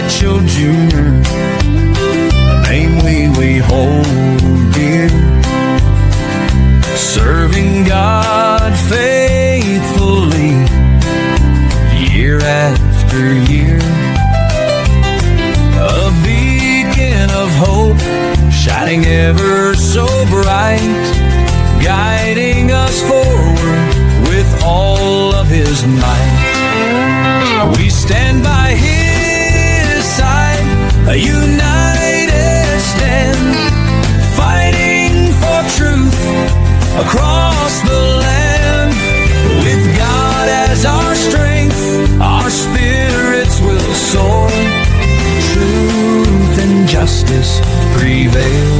Mitchell Jr., a name we hold dear, serving God faithfully year after year. A beacon of hope shining ever so bright, guiding us forward with all of His might. We stand by His side, a united stand, fighting for truth across the land. With God as our strength, our spirits will soar. Truth and justice prevail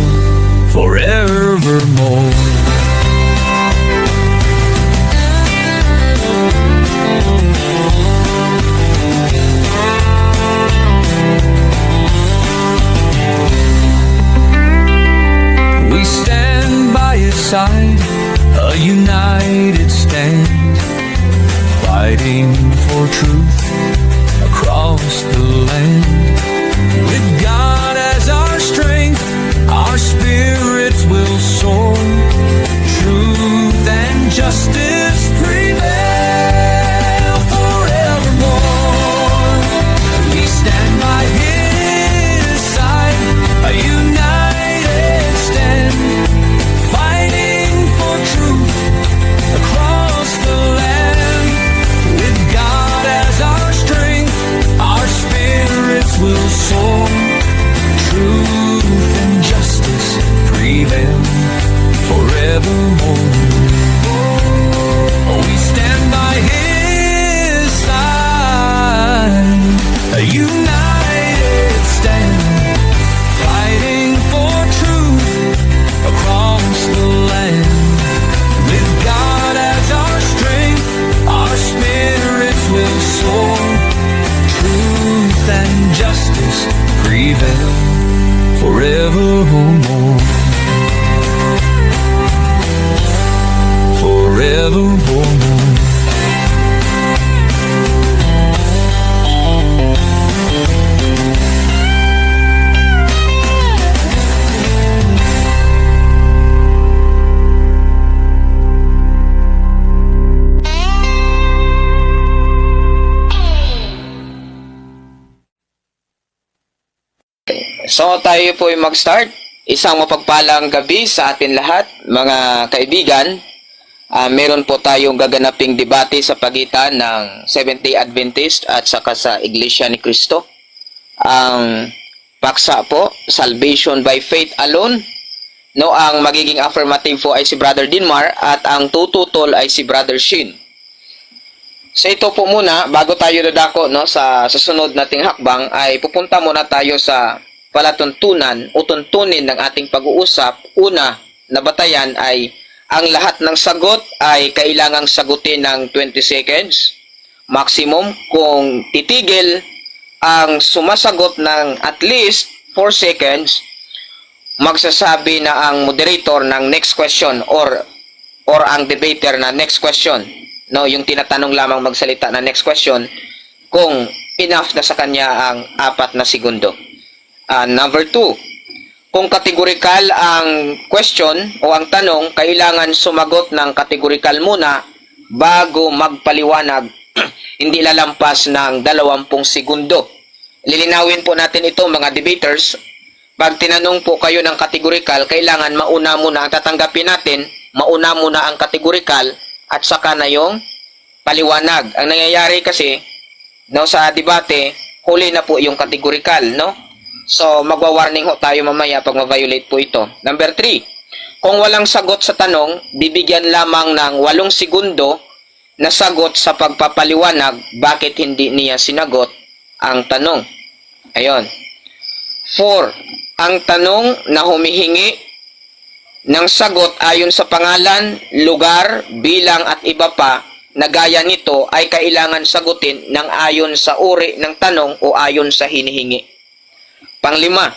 forevermore. We stand by His side, a united stand, fighting for truth across the land. With God as our strength, our spirits will soar. Truth and justice prevail forevermore. We stand by His side, a united stand, fighting for truth across the land. With God as our strength, our spirits will soar. Truth and justice prevail forevermore. We stand by His side, a united stand, fighting for truth across the land. With God as our strength, our spirits will soar. Truth and justice prevail forevermore. Forevermore. So tayo po ay mag-start. Isang mapagpalang gabi sa atin lahat, mga kaibigan. Meron po tayong gaganaping debate sa pagitan ng Seventh-day Adventist at saka sa Iglesia ni Cristo. Ang paksa po, Salvation by Faith Alone. No, ang magiging affirmative po ay si Brother Dinmar at ang tututol ay si Brother Shin. So ito po muna, bago tayo dadako no, sa susunod nating hakbang, ay pupunta muna tayo sa palatuntunan o tuntunin ng ating pag-uusap. Una na batayan ay ang lahat ng sagot ay kailangang sagutin ng 20 seconds maximum. Kung titigil ang sumasagot ng at least 4 seconds, magsasabi na ang moderator ng next question or ang debater na next question. No, yung tinatanong lamang magsalita na next question kung enough na sa kanya ang 4 na segundo. Number 2, kung kategorikal ang question o ang tanong, kailangan sumagot ng kategorikal muna bago magpaliwanag. Hindi lalampas ng 20 segundo. Lilinawin po natin ito mga debaters. Pag tinanong po kayo ng kategorikal, kailangan mauna muna ang tatanggapin natin, mauna muna ang kategorikal at saka na yung paliwanag. Ang nangyayari kasi no, sa debate, huli na po yung kategorikal, no? So, magwa-warning ho tayo mamaya pag ma-violate po ito. Number 3, kung walang sagot sa tanong, bibigyan lamang ng 8 segundo na sagot sa pagpapaliwanag bakit hindi niya sinagot ang tanong. Ayon. 4, ang tanong na humihingi ng sagot ayon sa pangalan, lugar, bilang at iba pa na gaya nito ay kailangan sagutin ng ayon sa uri ng tanong o ayon sa hinihingi. Panglima,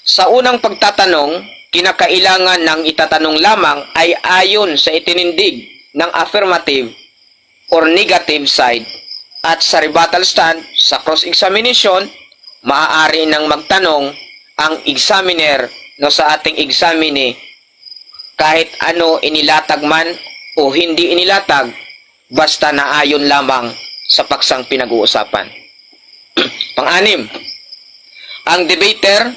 sa unang pagtatanong, kinakailangan ng itatanong lamang ay ayon sa itinindig ng affirmative or negative side, at sa rebuttal stand, sa cross-examination, maaari nang magtanong ang examiner no sa ating examine kahit ano inilatag man o hindi inilatag basta naayon lamang sa paksang pinag-uusapan. Pang-anim, ang debater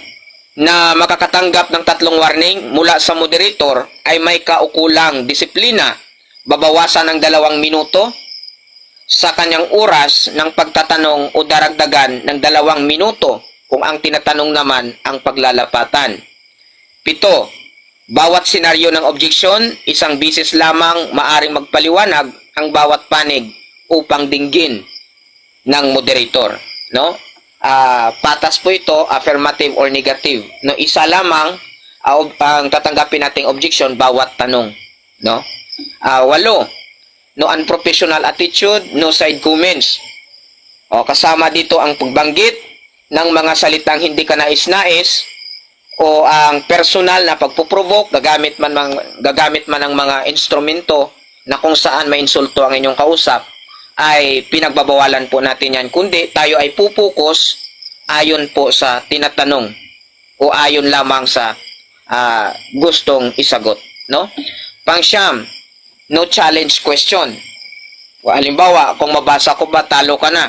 na makakatanggap ng 3 warning mula sa moderator ay may kaukulang disiplina, babawasan ng 2 minuto sa kanyang oras ng pagtatanong o daragdagan ng 2 minuto kung ang tinatanong naman ang paglalapatan. 7. Bawat senaryo ng objection, 1 bisis lamang maaring magpaliwanag ang bawat panig upang dinggin ng moderator, no? Patas po ito, affirmative or negative, no? Isa lamang ang tatanggapin nating objection bawat tanong, no? 8. No unprofessional attitude, no side comments. Kasama dito ang pagbanggit ng mga salitang hindi kanais-nais o ang personal na pagpuprovoke, gagamit man ng mga instrumento na kung saan may insulto ang inyong kausap, ay pinagbabawalan po natin yan. Kundi tayo ay pupukus ayon po sa tinatanong o ayon lamang sa gustong isagot, no? Pang-siyam, no challenge question. Halimbawa, kung mabasa ko ba, talo ka na,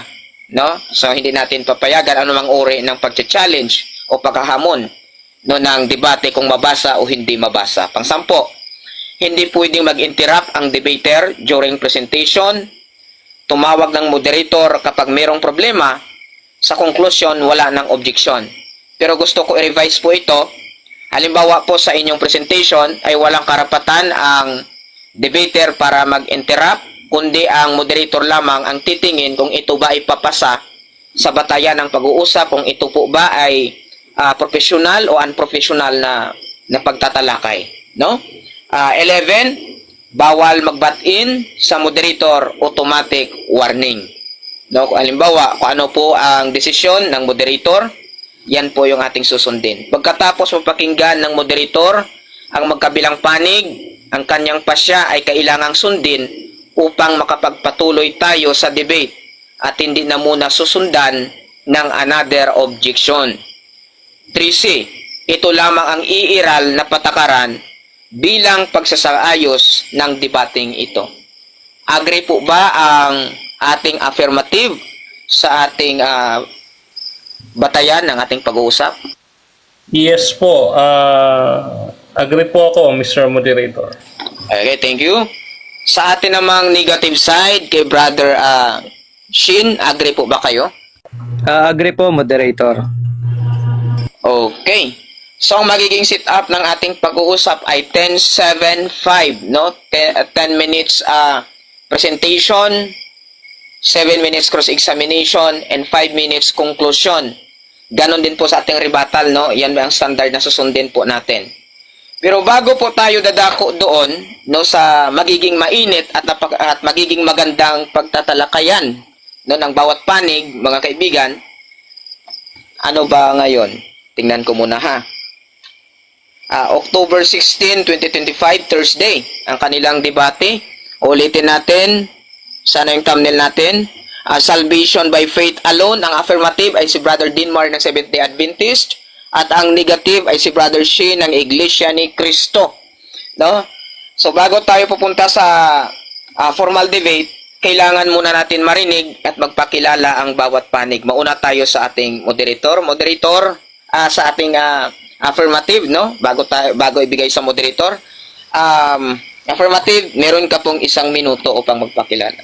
no? So hindi natin papayagan anumang uri ng pag-challenge o paghahamon no ng debate kung mabasa o hindi mabasa. Pang-sampo, hindi pwedeng mag-interrupt ang debater during presentation. Tumawag ng moderator kapag mayroong problema. Sa conclusion, wala ng objection. Pero gusto ko i-revise po ito. Halimbawa po sa inyong presentation ay walang karapatan ang debater para mag-interrupt, kundi ang moderator lamang ang titingin kung ito ba ay papasa sa batayan ng pag-uusap, kung ito po ba ay professional o unprofessional na pagtatalakay, no? 11, bawal mag-butt-in sa moderator, automatic warning. No, halimbawa, kung ano po ang desisyon ng moderator, yan po yung ating susundin. Pagkatapos mapakinggan ng moderator ang magkabilang panig, ang kanyang pasya ay kailangang sundin upang makapagpatuloy tayo sa debate at hindi na muna susundan ng another objection. 3C, ito lamang ang iiral na patakaran bilang pagsasaayos ng debating ito. Agree po ba ang ating affirmative sa ating batayan ng ating pag-uusap? Yes po. Agree po ako, Mr. Moderator. Okay, thank you. Sa atin namang negative side, kay Brother Shin, agree po ba kayo? Agree po, moderator. Okay. So, ang magiging sit-up ng ating pag-uusap ay 10-7-5, no? 10 minutes presentation, 7 minutes cross-examination, and 5 minutes conclusion. Ganon din po sa ating rebuttal, no? Yan ang standard na susundin po natin. Pero bago po tayo dadako doon, no, sa magiging mainit at magiging magandang pagtatalakayan, no, ng bawat panig, mga kaibigan, ano ba ngayon? Tingnan ko muna ha. October 16, 2025, Thursday, ang kanilang debate. Ulitin natin, sana yung thumbnail natin. Salvation by faith alone, ang affirmative ay si Brother Dinmar ng Seventh-day Adventist, at ang negative ay si Brother Shi ng Iglesia ni Cristo. No? So bago tayo pupunta sa formal debate, kailangan muna natin marinig at magpakilala ang bawat panig. Mauna tayo sa ating moderator. Moderator, sa ating affirmative, no? Bago ibigay sa moderator. Affirmative, meron ka pong 1 minuto upang magpakilala.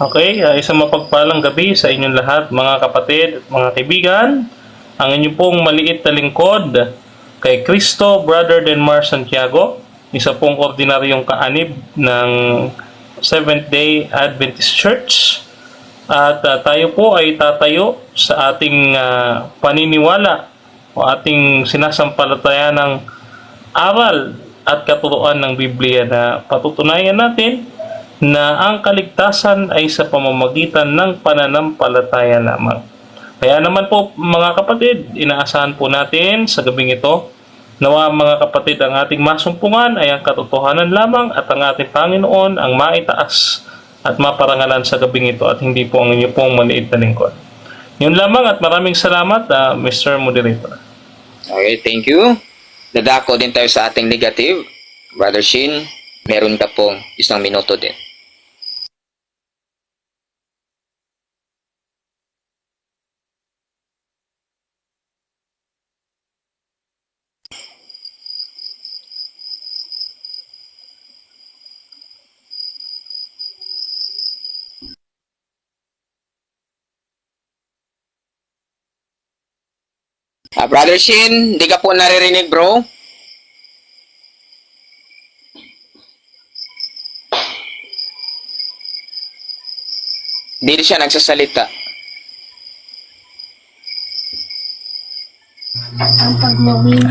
Okay, isang mapagpalang gabi sa inyong lahat, mga kapatid at mga kaibigan. Ang inyong pong maliit na lingkod kay Cristo, Brother Denmar Santiago, isa pong ordinaryong kaanib ng Seventh-day Adventist Church. At tayo po ay tatayo sa ating paniniwala o ating sinasampalatayan ng aral at katuruan ng Biblia na patutunayan natin na ang kaligtasan ay sa pamamagitan ng pananampalataya lamang. Kaya naman po mga kapatid, inaasahan po natin sa gabing ito, nawa mga kapatid ang ating masumpungan ay ang katotohanan lamang at ang ating Panginoon ang maitaas at maparangalan sa gabing ito at hindi po ang inyo pong maliit na lingkod. Yun lamang at maraming salamat, Mr. Moderator. Okay, thank you. Dadako din tayo sa ating negative. Brother Shin, meron ka pong 1 minuto din. Brother Shin, di ka po naririnig, bro? Di siya nagsasalita.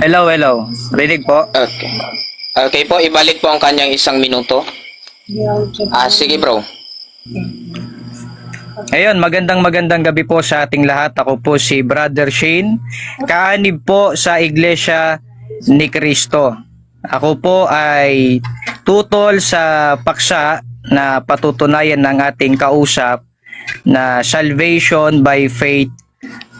Hello, hello. Rinig po. Okay. Okay po, ibalik po ang kanyang 1 minuto. Sige bro. Ayun, magandang gabi po sa ating lahat. Ako po si Brother Shane, kaanib po sa Iglesia ni Cristo. Ako po ay tutol sa paksa na patutunayan ng ating kausap na salvation by faith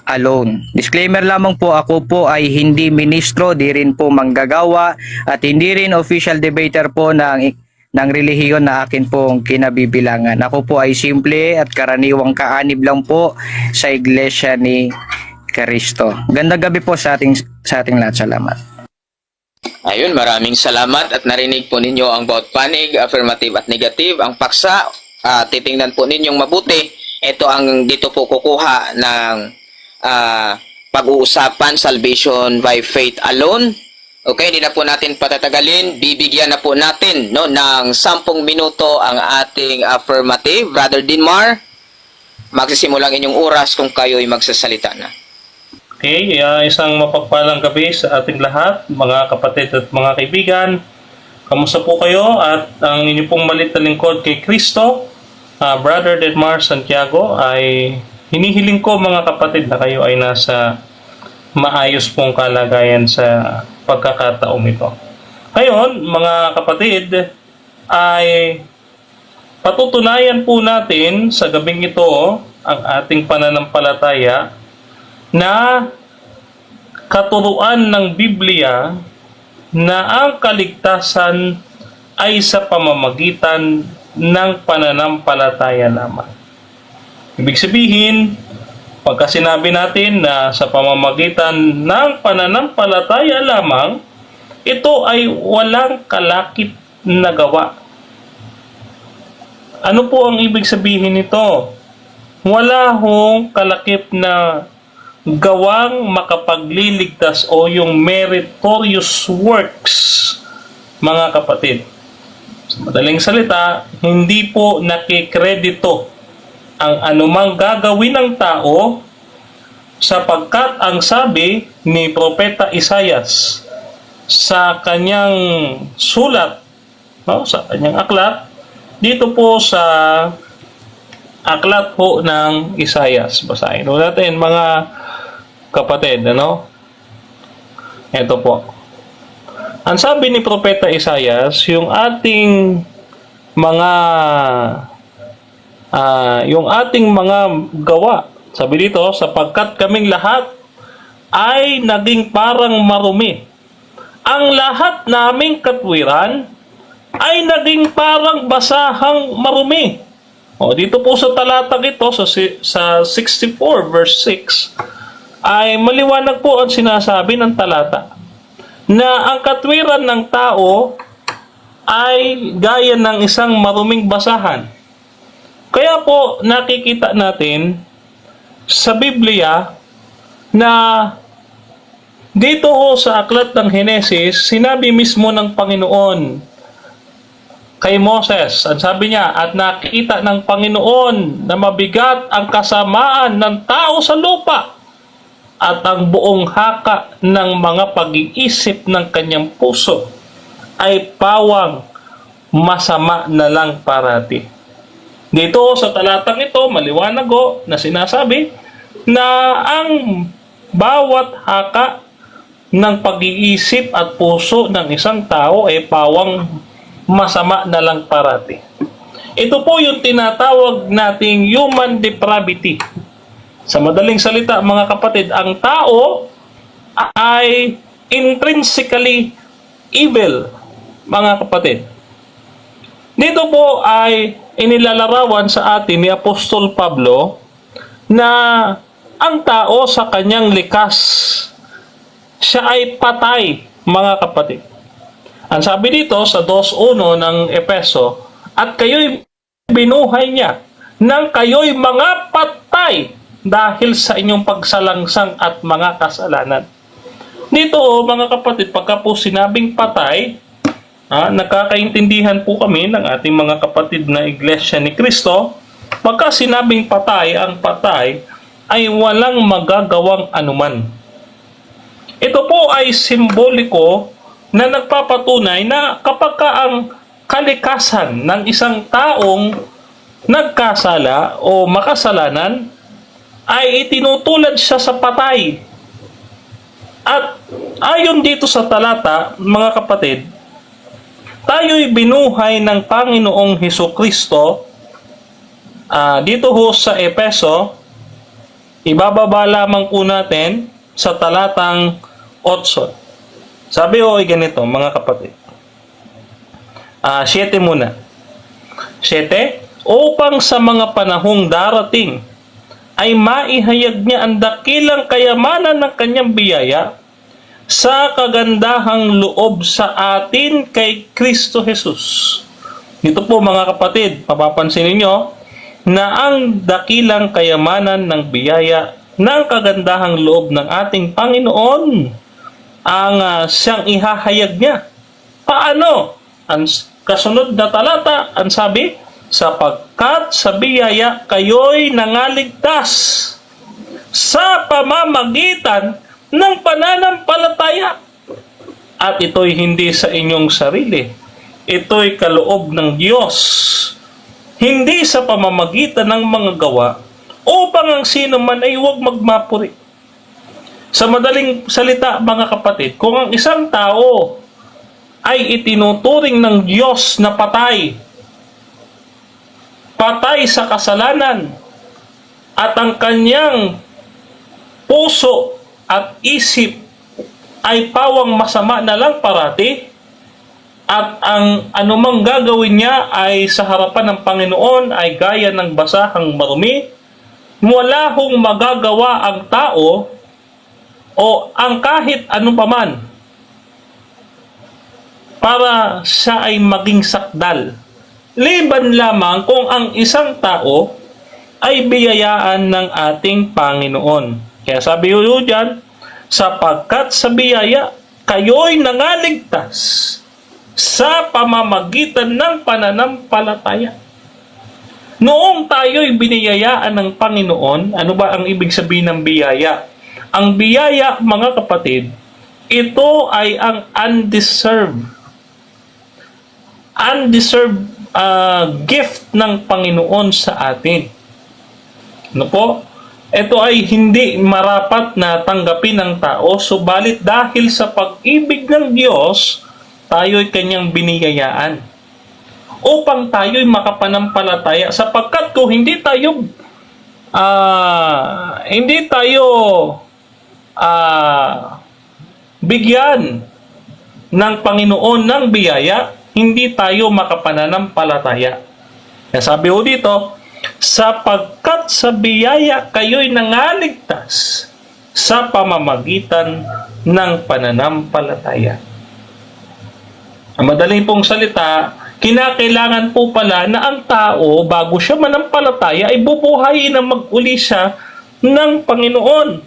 alone. Disclaimer lamang po, ako po ay hindi ministro, di rin po manggagawa, at hindi rin official debater po ng relihiyon na akin pong kinabibilangan. Ako po ay simple at karaniwang kaanib lang po sa Iglesia ni Cristo. Gandang gabi po sa ating lahat. Salamat. Ayun, maraming salamat at narinig po ninyo ang bawat panig, affirmative at negative. Ang paksa, titingnan po ninyong mabuti. Ito ang dito po kukuha ng pag-uusapan, salvation by faith alone. Okay, hindi na po natin patatagalin. Bibigyan na po natin ng 10 minuto ang ating affirmative. Brother Dinmar, magsisimulang inyong oras kung kayo'y magsasalita na. Okay, isang mapagpalang gabi sa ating lahat, mga kapatid at mga kaibigan. Kamusta po kayo? At ang inyong pong malit na lingkod kay Cristo, Brother Denmar Santiago, ay hinihiling ko mga kapatid na kayo ay nasa maayos pong kalagayan sa pagkakataong ito. Ngayon, mga kapatid, ay patutunayan po natin sa gabing ito ang ating pananampalataya na katuruan ng Biblia na ang kaligtasan ay sa pamamagitan ng pananampalataya lamang. Ibig sabihin, pagka sinabi natin na sa pamamagitan ng pananampalataya lamang, ito ay walang kalakip na gawa. Ano po ang ibig sabihin nito? Wala hong kalakip na gawang makapagliligtas o yung meritorious works, mga kapatid. Sa madaling salita, hindi po nakikredito ang anumang gagawin ng tao sapagkat ang sabi ni Propeta Isaias sa kanyang sulat, sa kanyang aklat, dito po sa aklat po ng Isaias. Basahin po natin mga kapatid, Ito po. Ang sabi ni Propeta Isaias, yung ating mga gawa. Sabi dito, sapagkat kaming lahat ay naging parang marumi. Ang lahat naming katwiran ay naging parang basahang marumi. Dito po sa talatang ito, sa 64 verse 6, ay maliwanag po ang sinasabi ng talata na ang katwiran ng tao ay gaya ng isang maruming basahan. Kaya po nakikita natin sa Biblia na dito sa aklat ng Henesis, sinabi mismo ng Panginoon kay Moses, ang sabi niya, at nakita ng Panginoon na mabigat ang kasamaan ng tao sa lupa at ang buong haka ng mga pag-iisip ng kanyang puso ay pawang masama na lang parati. Dito sa talatang ito, maliwanag na sinasabi na ang bawat haka ng pag-iisip at puso ng isang tao ay pawang masama na lang parati. Ito po yung tinatawag nating human depravity Sa madaling salita, mga kapatid, ang tao ay intrinsically evil, mga kapatid. Dito po ay inilalarawan sa atin ni Apostol Pablo na ang tao sa kanyang likas, siya ay patay, mga kapatid. Ang sabi dito sa 2:1 ng Epeso, at kayo'y binuhay niya nang kayo'y mga patay dahil sa inyong pagsalangsang at mga kasalanan. Dito, mga kapatid, pagka po sinabing patay, nakakaintindihan po kami ng ating mga kapatid na Iglesia ni Cristo, pagka sinabing patay, ang patay ay walang magagawang anuman. Ito po ay simboliko na nagpapatunay na kapag ang kalikasan ng isang taong nagkasala o makasalanan ay itinutulad siya sa patay. At ayon dito sa talata, mga kapatid, tayo'y binuhay ng Panginoong Hesukristo. Dito ho sa Epeso, ibababa lamang po natin sa talatang 8. Sabi ho ay ganito, mga kapatid. 7 muna. 7, upang sa mga panahong darating ay maihayag niya ang dakilang kayamanan ng kanyang biyaya sa kagandahang loob sa atin kay Kristo Jesus. Dito po, mga kapatid, mapapansin ninyo na ang dakilang kayamanan ng biyaya ng kagandahang loob ng ating Panginoon ang siyang ihahayag niya. Paano? Ang kasunod na talata, ang sabi, sapagkat sa biyaya kayo'y nangaligtas sa pamamagitan ng pananampalataya. At ito'y hindi sa inyong sarili. Ito'y kaloob ng Diyos. Hindi sa pamamagitan ng mga gawa, upang ang sino man ay huwag magmapuri. Sa madaling salita, mga kapatid, kung ang isang tao ay itinuturing ng Diyos na patay sa kasalanan, at ang kanyang puso at isip ay pawang masama na lang parati, at ang anumang gagawin niya ay sa harapan ng Panginoon ay gaya ng basahang marumi, wala hong magagawa ang tao o ang kahit ano paman para siya ay maging sakdal. Liban lamang kung ang isang tao ay biyayaan ng ating Panginoon. Kaya sabi ko dyan, sapagkat sa biyaya kayo'y nangaligtas sa pamamagitan ng pananampalataya. Noong tayo'y biniyayaan ng Panginoon, ano ba ang ibig sabihin ng biyaya? Ang biyaya, mga kapatid, ito ay ang undeserved gift ng Panginoon sa atin. Ano po? Ito ay hindi marapat na tanggapin ng tao, subalit dahil sa pag-ibig ng Diyos, tayo'y kanyang biniyayaan upang tayo'y makapanampalataya, sapagkat kung hindi tayo bigyan ng Panginoon ng biyaya, hindi tayo makapananampalataya. Kaya sabi ko dito, sapagkat sa biyaya kayo'y nangaligtas sa pamamagitan ng pananampalataya. Ang madaling pong salita, kinakailangan po pala na ang tao, bago siya manampalataya, ay bubuhayin na mag-uli siya ng Panginoon.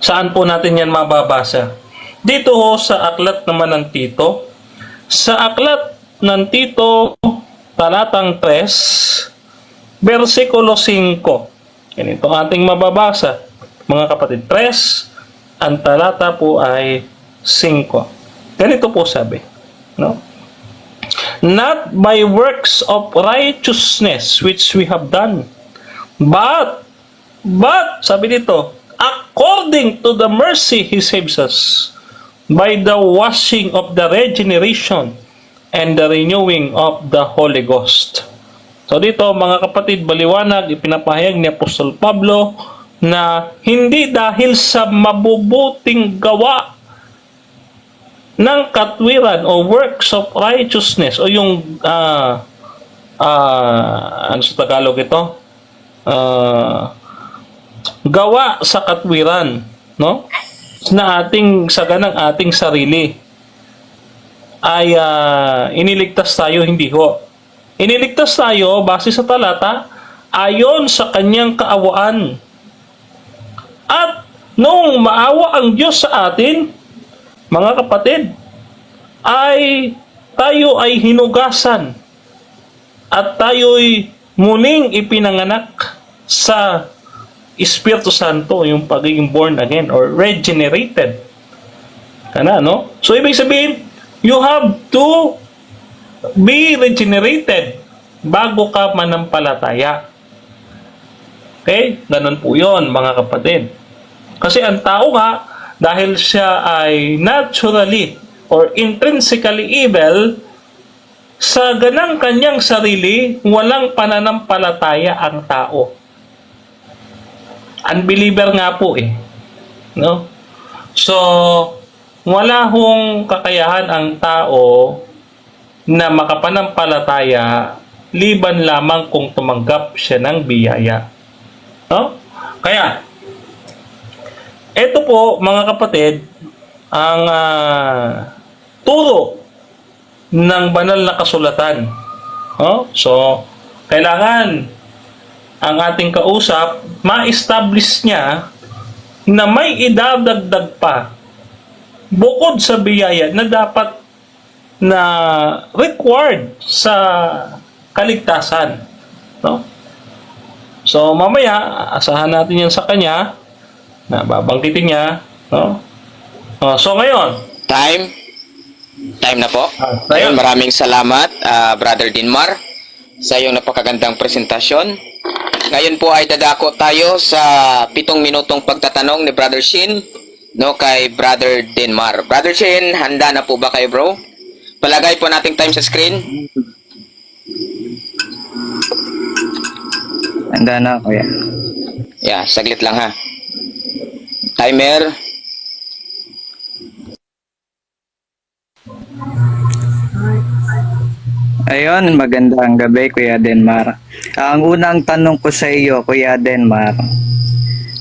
Saan po natin yan mababasa? Dito ho sa aklat naman ng Tito. Sa aklat ng Tito, talatang 3, versikulo 5. Ganito ating mababasa, mga kapatid. 3, ang talata po ay 5. Ganito po sabi, no? Not by works of righteousness which we have done, but sabi dito, according to the mercy He saves us, by the washing of the regeneration and the renewing of the Holy Ghost. So dito, mga kapatid, baliwanag, ipinapahayag ni Apostol Pablo na hindi dahil sa mabubuting gawa ng katwiran o works of righteousness o yung ano sa Tagalog ito? Gawa sa katwiran, no? Na sa ganang ating sarili ay iniligtas tayo, hindi ho. Iniligtas tayo base sa talata ayon sa kanyang kaawaan. At nung maawa ang Diyos sa atin, mga kapatid, ay tayo ay hinugasan at tayo'y muling ipinanganak sa Espiritu Santo, yung pagiging born again or regenerated. Kana, no? So, ibig sabihin, you have to be regenerated bago ka manampalataya. Okay? Ganun po yun, mga kapatid. Kasi ang tao nga, dahil siya ay naturally or intrinsically evil, sa ganang kanyang sarili, walang pananampalataya ang tao. Unbeliever nga po eh. No? So, wala hong kakayahan ang tao na makapanampalataya liban lamang kung tumanggap siya ng biyaya. No? Kaya, ito po, mga kapatid, ang turo ng banal na kasulatan. No? So, kailangan ang ating kausap, ma-establish niya na may idadagdag pa bukod sa biyaya na dapat na required sa kaligtasan. No? So, mamaya, asahan natin yan sa kanya, na babanggitin niya. No? So, ngayon, Time na po. Ayun. Maraming salamat, Brother Dinmar, sa iyong napakagandang presentasyon. Ngayon po ay dadako tayo sa 7 minutong pagtatanong ni Brother Shin, no, kay Brother Dinmar. Brother Shin, handa na po ba kayo, bro? Palagay po nating time sa screen. Handa na, kuya. Yeah, saglit lang ha. Timer. Ayun, magandang gabi, Kuya Denmar. Ang unang tanong ko sa iyo, Kuya Denmar.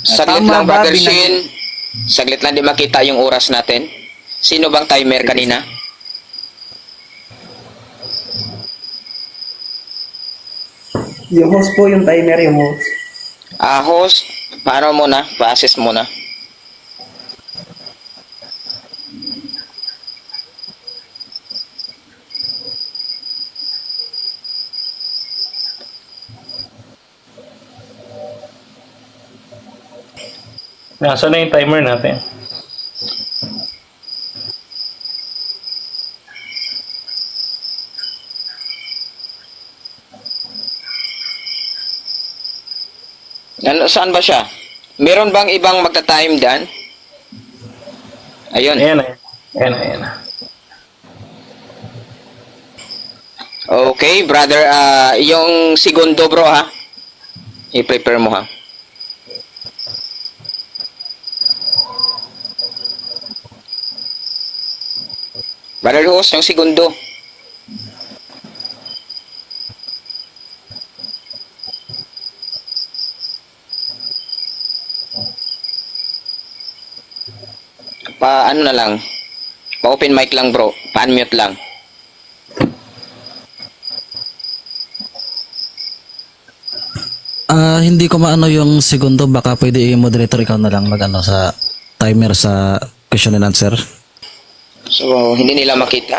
Saglit Tama lang, ba Brother binag- Shin. Saglit lang, di makita yung oras natin. Sino bang timer kanina? Yung host po, yung timer, yung host. Host, paano muna? Pa-assist muna. nasa na yung timer natin? Ano, saan ba siya? Meron bang ibang magta-time dan? Ayun. Ayan na. Ayan na. Okay, brother. Yung segundo, bro, ha? I-prepare mo, ha? Brother host, yung segundo. Ano na lang. Pa-open mic lang, bro. Pa-unmute lang. Hindi ko maano yung segundo, baka pwede i-moderator ikaw na lang mag-ano sa timer sa question and answer. So, hindi nila makita.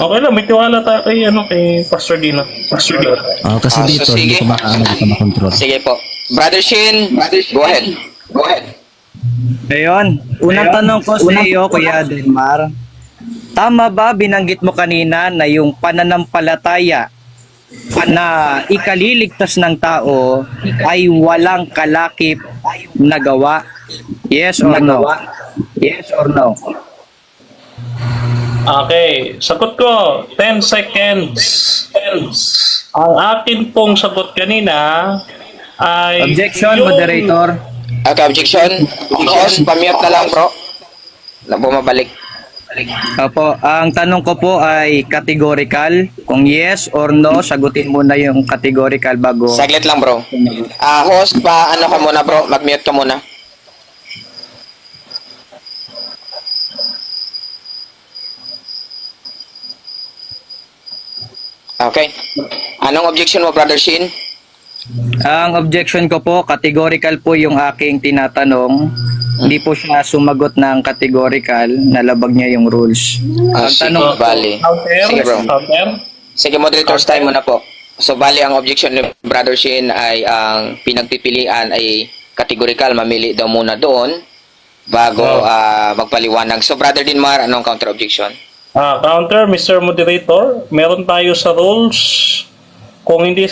Okay lang, may tiwala tayo kay Pastor Dino. Pastor Dino. Kasi So, dito, hindi sige. ko maano, hindi ko makontrol. Sige po. Brother Shin, go ahead. Ayun, unang tanong ko sa iyo, Kuya Denmar. Tama ba binanggit mo kanina na yung pananampalataya na ikaliligtas ng tao ay walang kalakip na gawa? Yes or no? Yes or no? Okay, sagot ko, 10 seconds. Ang akin pong sagot kanina ay Objection, yung- moderator. Okay, objection. Host, pamute na lang bro. Na bumabalik. Opo, ang tanong ko po ay categorical. Kung yes or no, sagutin muna yung categorical bago. Saglit lang bro. Host, ano ka muna bro? Mag-mute ka muna. Okay. Anong objection mo, Brother Shin? Ang objection ko po, categorical po yung aking tinatanong. Hindi po siya sumagot ng categorical, nalabag niya yung rules. Ang Sige, tanong bali. Counter? Sige bro. Counter? Sige, moderator's time muna po. So, bali ang objection ni Brother Shin ay ang pinagpipilian ay categorical. Mamili daw muna doon bago magpaliwanag. So, Brother Dinmar, anong counter objection? Counter, Mr. Moderator, meron tayo sa rules. Kung hindi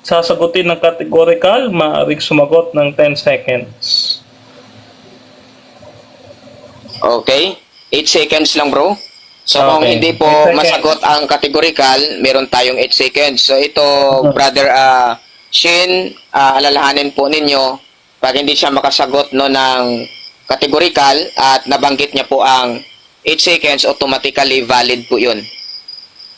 sasagutin ng categorical, maaaring sumagot ng 10 seconds. Okay. 8 seconds lang, bro. So, kung Okay. hindi po 8 seconds. masagot ang categorical, meron tayong 8 seconds. So, ito, Brother Shin, alalahanin po ninyo, pag hindi siya makasagot no, ng categorical at nabanggit niya po ang 8 seconds, automatically valid po yun.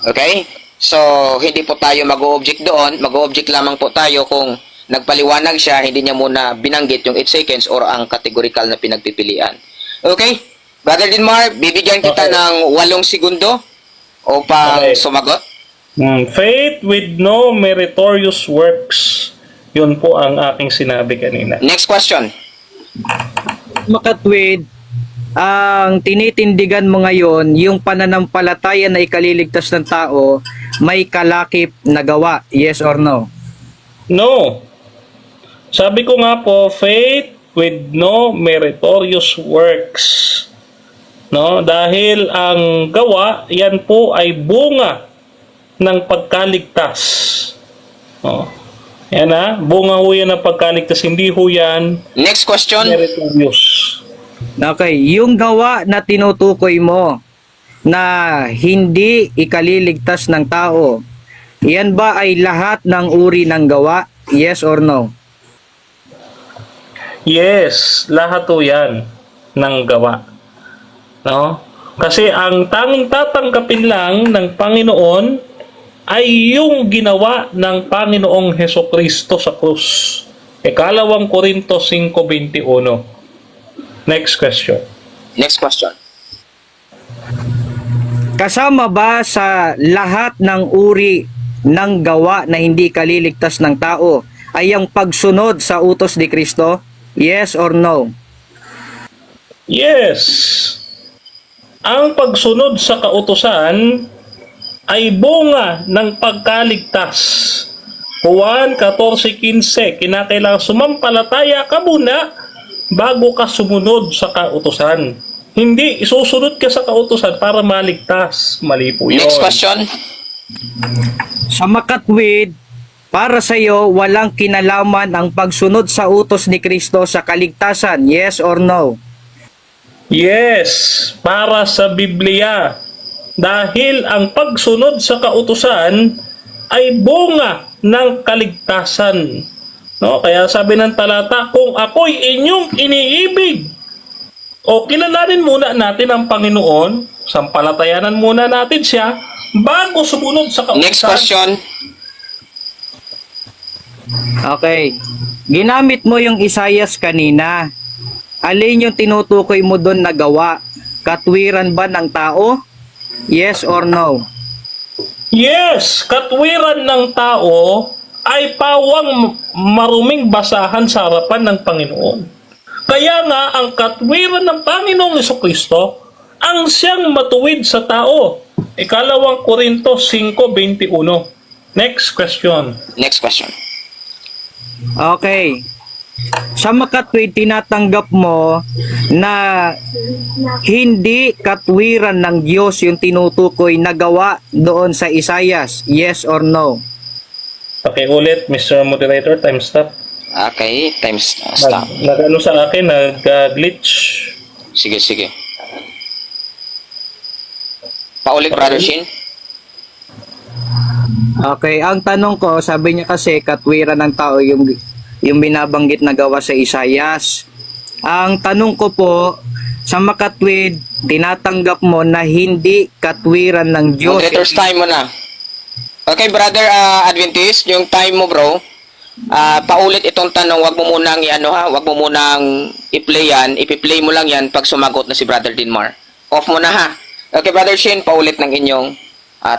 Okay? So, hindi po tayo mag-o-object doon. Mag-o-object lamang po tayo kung nagpaliwanag siya, hindi niya muna binanggit yung 8 seconds or ang categorical na pinagpipilian. Okay? Brother Dinmar, bibigyan kita Okay. ng 8 segundo upang Okay. sumagot. Faith with no meritorious works. Yun po ang aking sinabi kanina. Next question. Makatwid, ang tinitindigan mo ngayon, yung pananampalataya na ikaliligtas ng tao, may kalakip na gawa, yes or no? No. Sabi ko nga po, faith with no meritorious works. No, dahil ang gawa, yan po ay bunga ng pagkaligtas. No. Yan bunga ho yan ng pagkaligtas, hindi ho yan Next question. meritorious. Okay, yung gawa na tinutukoy mo na hindi ikaliligtas ng tao, yan ba ay lahat ng uri ng gawa? Yes or no? Yes, lahat ho yan ng gawa. No? Kasi ang tanging tatanggapin lang ng Panginoon ay yung ginawa ng Panginoong Hesukristo sa krus. 2 Korinto 5:21. Next question. Next question. Kasama ba sa lahat ng uri ng gawa na hindi kaliligtas ng tao ay ang pagsunod sa utos ni Kristo? Yes or no? Yes. Ang pagsunod sa kautusan ay bunga ng pagkaligtas. Juan 14:15, kinakailangan sumampalataya ka muna bago ka sumunod sa kautusan. Hindi isusunod ka sa kautusan para maligtas. Mali po yun. Next question. Sa makatwid, para sa iyo, walang kinalaman ang pagsunod sa utos ni Kristo sa kaligtasan. Yes or no? Yes, para sa Biblia. Dahil ang pagsunod sa kautusan ay bunga ng kaligtasan. No, kaya sabi ng talata, kung ako'y inyong iniibig, o kilalanin muna natin ang Panginoon, sampalatayanan muna natin siya, bago sumunod sa kautusan. Next question. Okay. Ginamit mo yung Isaias kanina. Alin yung tinutukoy mo doon na gawa? Katwiran ba ng tao? Yes or no? Yes, katwiran ng tao ay pawang maruming basahan sa harapan ng Panginoon. Kaya nga, ang katwiran ng Panginoong Jesucristo ang siyang matuwid sa tao. 2 Korinto 5:21. Next question. Next question. Okay. Sa makatwid, tinatanggap mo na hindi katwiran ng Diyos yung tinutukoy na gawa doon sa Isaias. Yes or no? Pakiulit, Mr. Moderator, time stop. Okay, time stop. Nag-ano sa akin, nag-glitch. Sige, sige. Paulit, Brother Shin. Okay, ang tanong ko, sabi niya kasi katwiran ng tao yung binabanggit na gawa sa Isayas. Ang tanong ko po, sa makatwid, tinatanggap mo na hindi katwiran ng Diyos. Moderator's time mo na. Okay, Brother Adventist, yung time mo, bro. Paulit itong tanong, wag mo munang wag mo munang i-play yan, ipi-play mo lang yan pag sumagot na si Brother Dinmar. Off mo na ha. Okay, Brother Shin, paulit ng inyong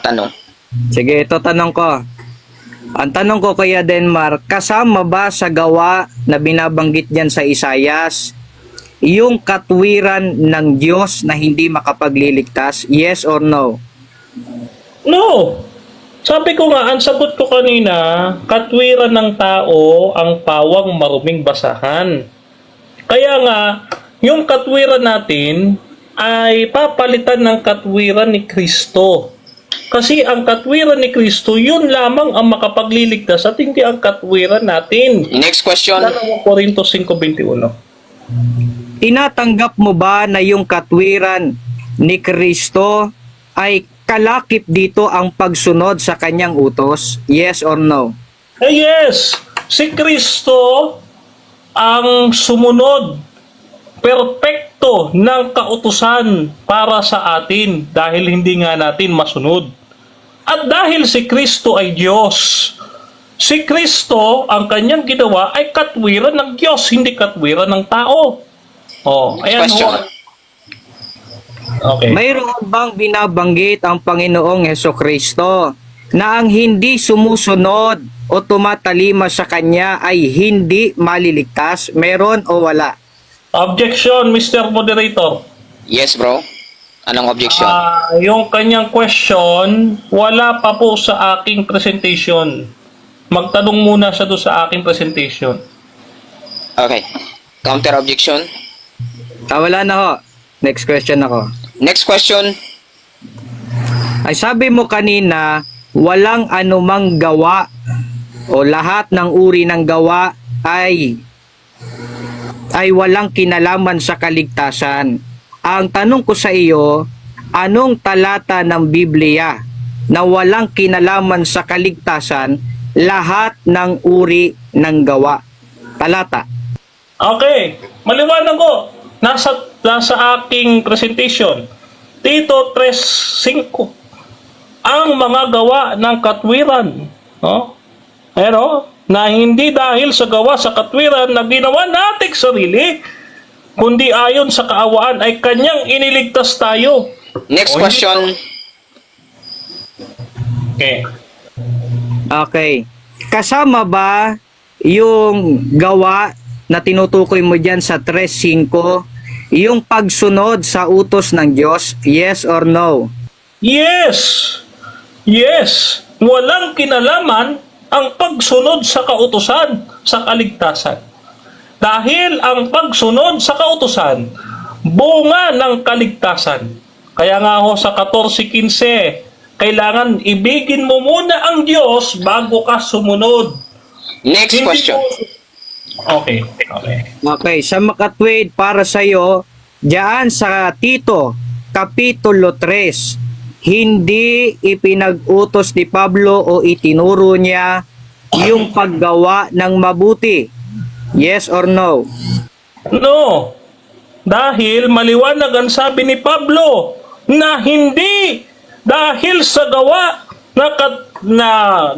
tanong. Sige, ito tanong ko. Ang tanong ko kaya Denmark, kasama ba sa gawa na binabanggit diyan sa Isayas yung katwiran ng Diyos na hindi makapagliligtas? Yes or no? No. Sabi ko nga, ang sagot ko kanina, katwiran ng tao ang pawang maruming basahan. Kaya nga, yung katwiran natin ay papalitan ng katwiran ni Kristo. Kasi ang katwiran ni Kristo, yun lamang ang makapagliligtas at hindi ang katwiran natin. Next question. 2 Corintos 5:21. Tinatanggap mo ba na yung katwiran ni Kristo ay kalakip dito ang pagsunod sa kanyang utos? Yes or no? Yes, si Kristo ang sumunod perpekto ng kautusan para sa atin dahil hindi nga natin masunod. At dahil si Kristo ay Diyos, si Kristo ang kanyang ginawa ay katwiran ng Diyos, hindi katwiran ng tao. Oh, ayan Question. ho. Okay. Mayroon bang binabanggit ang Panginoong Hesukristo na ang hindi sumusunod o tumatalima sa Kanya ay hindi maliligtas? Meron o wala? Objection, Mr. Moderator. Yes, bro. Anong objection? Yung kanyang question, wala pa po sa aking presentation. Magtanong muna siya doon sa aking presentation. Okay. Counter objection. Wala na ho. Next question ako. Next question. Ay sabi mo kanina, walang anumang gawa o lahat ng uri ng gawa ay walang kinalaman sa kaligtasan. Ang tanong ko sa iyo, anong talata ng Biblia na walang kinalaman sa kaligtasan lahat ng uri ng gawa? Talata. Okay, maliwanag ko. Nasa aking presentation. Tito 3:5. Ang mga gawa ng katwiran, no? Pero na hindi dahil sa gawa sa katwiran na ginawa nating sarili, kundi ayon sa kaawaan ay kanyang iniligtas tayo. Next O, question. Okay. Okay. Kasama ba yung gawa na tinutukoy mo dyan sa 3:5, yung pagsunod sa utos ng Diyos? Yes or no? Yes! Yes! Walang kinalaman ang pagsunod sa kautusan sa kaligtasan. Dahil ang pagsunod sa kautusan, bunga ng kaligtasan. Kaya nga ho sa 14:15, kailangan ibigin mo muna ang Diyos bago ka sumunod. Next Hindi question. Okay. Okay, sa makatwid para sa iyo, diyan sa Tito Kapitulo 3, hindi ipinag-utos ni Pablo o itinuro niya yung paggawa ng mabuti. Yes or no? No. Dahil maliwanag ang sabi ni Pablo na hindi dahil sa gawa na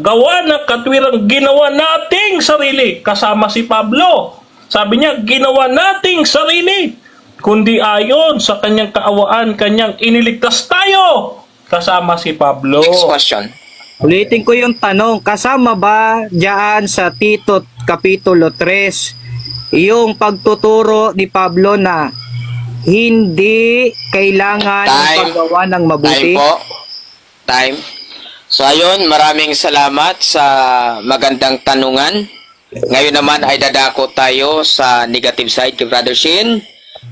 gawa ng katwirang ginawa nating sarili kasama si Pablo. Sabi niya, ginawa nating sarili, kundi ayon sa kanyang kaawaan, kanyang iniligtas tayo kasama si Pablo. Next question. Ulitin ko yung tanong, kasama ba diyan sa Tito Kapitulo 3 yung pagtuturo ni Pablo na hindi kailangan ng Time. paggawa ng mabuti? Time po. Time. So ayun, maraming salamat sa magandang tanungan. Ngayon naman ay dadako tayo sa negative side kay Brother Shin.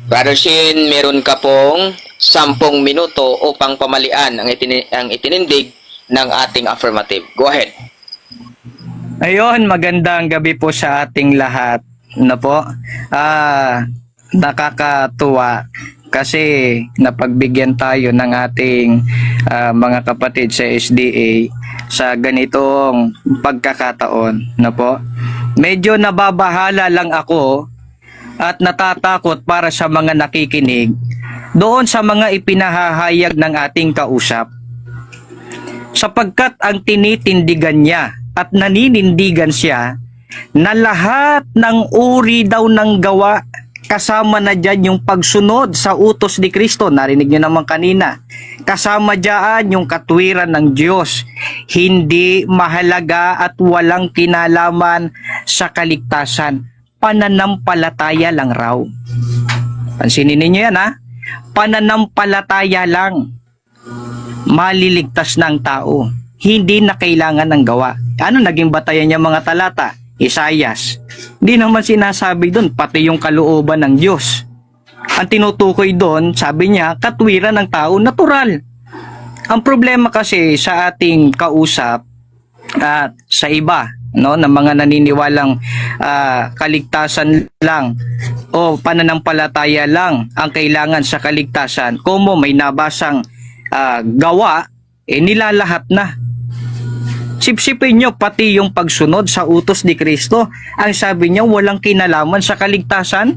Brother Shin, meron ka pong 10 minuto upang pamalian ang itinindig ng ating affirmative. Go ahead. Ayun, magandang gabi po sa ating lahat. Na po? Nakakatuwa. kasi napagbigyan tayo ng ating mga kapatid sa SDA sa ganitong pagkakataon, no po? Medyo nababahala lang ako at natatakot para sa mga nakikinig doon sa mga ipinahahayag ng ating kausap. Sapagkat ang tinitindigan niya at naninindigan siya na lahat ng uri daw ng gawa, kasama na dyan yung pagsunod sa utos ni Kristo. Narinig niyo naman kanina. Kasama dyan yung katwiran ng Diyos. Hindi mahalaga at walang kinalaman sa kaligtasan. Pananampalataya lang raw. Pansinin niyo yan, ha? Pananampalataya lang. Maliligtas ng tao. Hindi na kailangan ng gawa. Ano naging batayan niya mga talata? Isayas. Hindi naman sinasabi doon pati yung kalooban ng Diyos. Ang tinutukoy doon, sabi niya, katwiran ng tao, natural. Ang problema kasi sa ating kausap at sa iba, no, na mga naniniwalang kaligtasan lang o pananampalataya lang ang kailangan sa kaligtasan, kumo may nabasang gawa, nilalahat na. Sipsipin nyo pati yung pagsunod sa utos ni Kristo. Ang sabi niya walang kinalaman sa kaligtasan.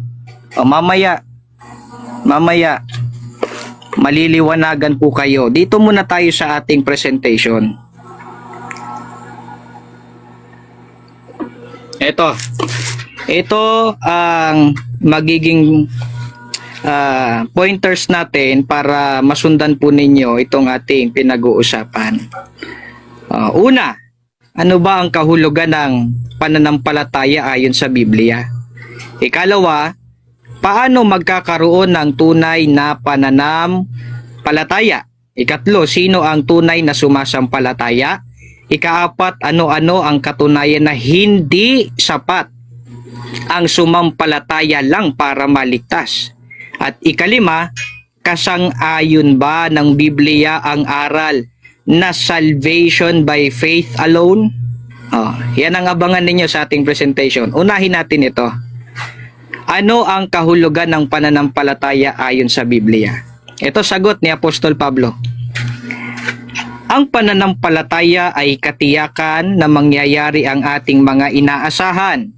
O mamaya maliliwanagan po kayo. Dito muna tayo sa ating presentation. Ito ang magiging pointers natin para masundan po ninyo itong ating pinag-uusapan. Una, ano ba ang kahulugan ng pananampalataya ayon sa Biblia? Ikalawa, paano magkakaroon ng tunay na pananampalataya? Ikatlo, sino ang tunay na sumasampalataya? Ikaapat, ano-ano ang katunayan na hindi sapat ang sumampalataya lang para maligtas? At ikalima, kasang-ayon ba ng Biblia ang aral na salvation by faith alone? Yan ang abangan ninyo sa ating presentation. Unahin natin ito. Ano ang kahulugan ng pananampalataya ayon sa Biblia? Ito sagot ni Apostol Pablo. Ang pananampalataya ay katiyakan na mangyayari ang ating mga inaasahan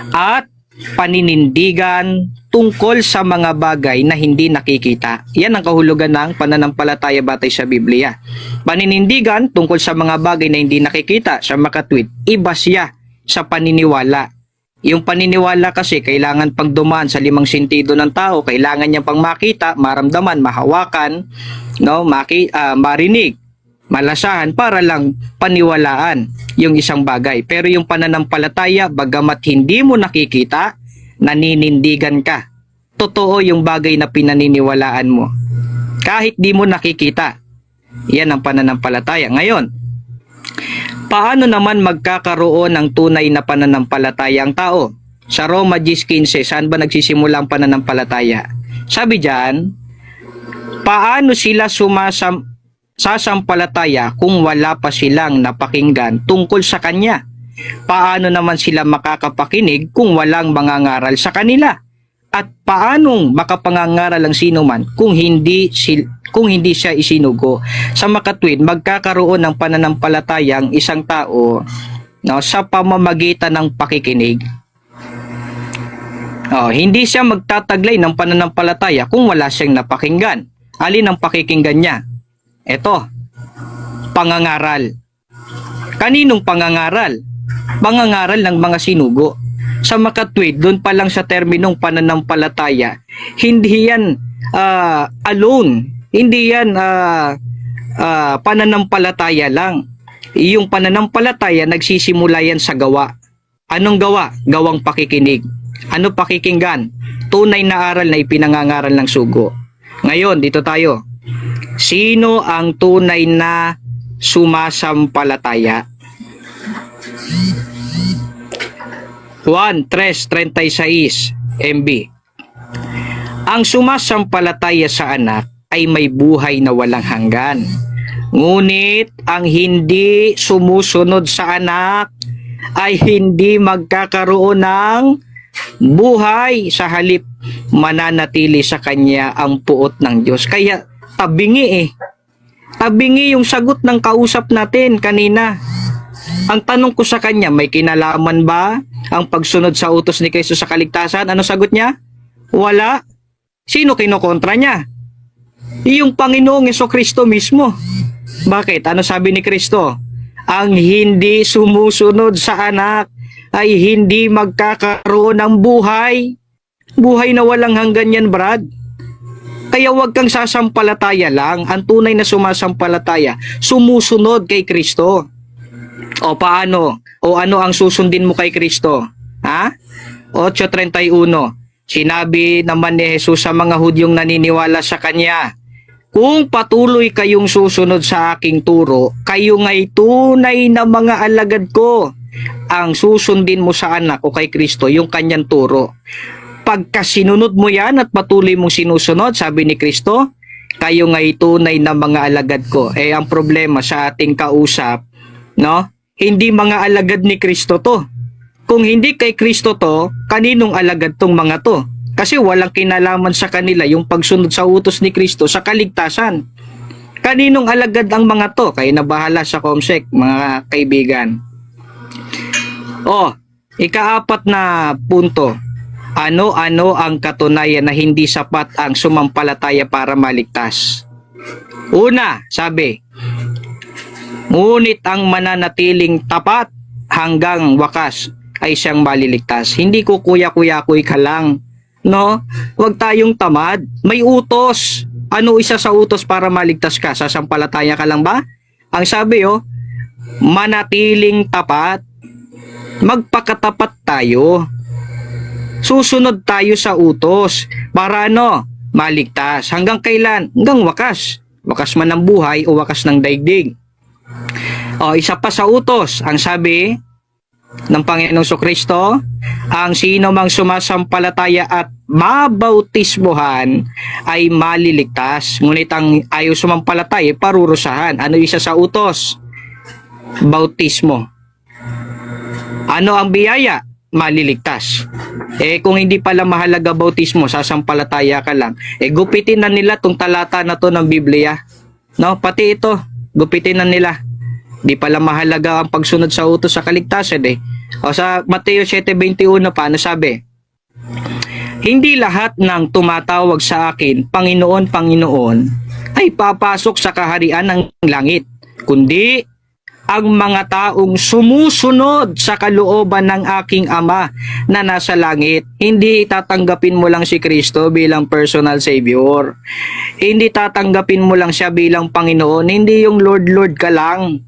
at paninindigan tungkol sa mga bagay na hindi nakikita. Yan ang kahulugan ng pananampalataya batay sa Biblia. Paninindigan tungkol sa mga bagay na hindi nakikita. Sa makatwid, iba siya sa paniniwala. Yung paniniwala kasi kailangan pang dumaan sa 5 sentido ng tao. Kailangan niya pang makita, maramdaman, mahawakan, no, marinig, malasahan para lang paniwalaan yung isang bagay. Pero yung pananampalataya, bagamat hindi mo nakikita, naninindigan ka. Totoo yung bagay na pinaniniwalaan mo. Kahit di mo nakikita. Yan ang pananampalataya. Ngayon, paano naman magkakaroon ng tunay na pananampalataya ang tao? Sa Roma 10:15, saan ba nagsisimula ang pananampalataya? Sabi diyan, paano sila sasampalataya kung wala pa silang napakinggan tungkol sa Kanya? Paano naman sila makakapakinig kung walang mangangaral sa kanila? At paanong makapangangaral ang sino man kung hindi siya isinugo? Sa makatwid, magkakaroon ng pananampalataya ang isang tao, no, sa pamamagitan ng pakikinig. Hindi siya magtataglay ng pananampalataya kung wala siyang napakinggan. Alin ang pakikinggan niya? Ito, pangangaral. Kaninong pangangaral? Pangangaral ng mga sinugo. Sa makatwid, doon pa lang sa terminong pananampalataya, hindi yan alone. Hindi yan pananampalataya lang. Yung pananampalataya, nagsisimula yan sa gawa. Anong gawa? Gawang pakikinig. Ano pakikinggan? Tunay na aral na ipinangangaral ng sugo. Ngayon, dito tayo. Sino ang tunay na sumasampalataya? Juan 3:36 MB. Ang sumasampalataya sa anak ay may buhay na walang hanggan. Ngunit ang hindi sumusunod sa anak ay hindi magkakaroon ng buhay, sa halip mananatili sa kanya ang puot ng Diyos. Kaya tabingi eh. Tabingi yung sagot ng kausap natin kanina. Ang tanong ko sa kanya, may kinalaman ba ang pagsunod sa utos ni Kristo sa kaligtasan? Ano sagot niya? Wala. Sino kinokontra niya? Yung Panginoong Jesucristo mismo. Bakit? Ano sabi ni Kristo? Ang hindi sumusunod sa anak ay hindi magkakaroon ng buhay. Buhay na walang hanggan yan, Brad. Kaya huwag kang sasampalataya lang. Ang tunay na sumasampalataya, sumusunod kay Kristo. O paano? O ano ang susundin mo kay Kristo? Ha? 8:31. Sinabi naman ni Jesus sa mga Hudyong naniniwala sa Kanya, kung patuloy kayong susunod sa aking turo, kayo nga'y tunay na mga alagad ko. Ang susundin mo sa anak o kay Kristo, yung kanyang turo. Pagka sinunod mo yan at patuloy mong sinusunod, sabi ni Kristo, kayo nga'y tunay na mga alagad ko. Eh, ang problema sa ating kausap, no? Hindi mga alagad ni Kristo to. Kung hindi kay Kristo to, kaninong alagad tong mga to? Kasi walang kinalaman sa kanila yung pagsunod sa utos ni Kristo sa kaligtasan. Kaninong alagad ang mga to? Kayo na bahala sa COMSEC, mga kaibigan. Ika-4 na punto. Ano-ano ang katunayan na hindi sapat ang sumampalataya para maligtas? Una, sabi, ngunit ang mananatiling tapat hanggang wakas ay siyang maliligtas. Hindi ko kuya-kuya-kuy ka lang. No? Huwag tayong tamad. May utos. Ano isa sa utos para maligtas ka? Sasampalataya ka lang ba? Ang sabi manatiling tapat. Magpakatapat tayo. Susunod tayo sa utos. Para maligtas. Hanggang kailan? Hanggang wakas. Wakas man ng buhay o wakas ng daigdig. Isa pa sa utos. Ang sabi ng Panginoong Kristo, ang sino mang sumasampalataya at mabautismohan ay maliligtas. Ngunit ang ayaw sumampalataya, parurusahan. Ano isa sa utos? Bautismo. Ano ang biyaya? Maliligtas. Kung hindi pala mahalaga bautismo, sasampalataya ka lang. Gupitin na nila tong talata na to ng Biblia. No, pati ito, gupitin na nila. Di pala mahalaga ang pagsunod sa utos sa kaligtasan sa Mateo 7:21 paano sabi? Hindi lahat ng tumatawag sa akin, Panginoon, Panginoon, ay papasok sa kaharian ng langit, kundi ang mga taong sumusunod sa kalooban ng aking Ama na nasa langit. Hindi tatanggapin mo lang si Kristo bilang personal Savior. Hindi tatanggapin mo lang siya bilang Panginoon. Hindi yung Lord, Lord ka lang.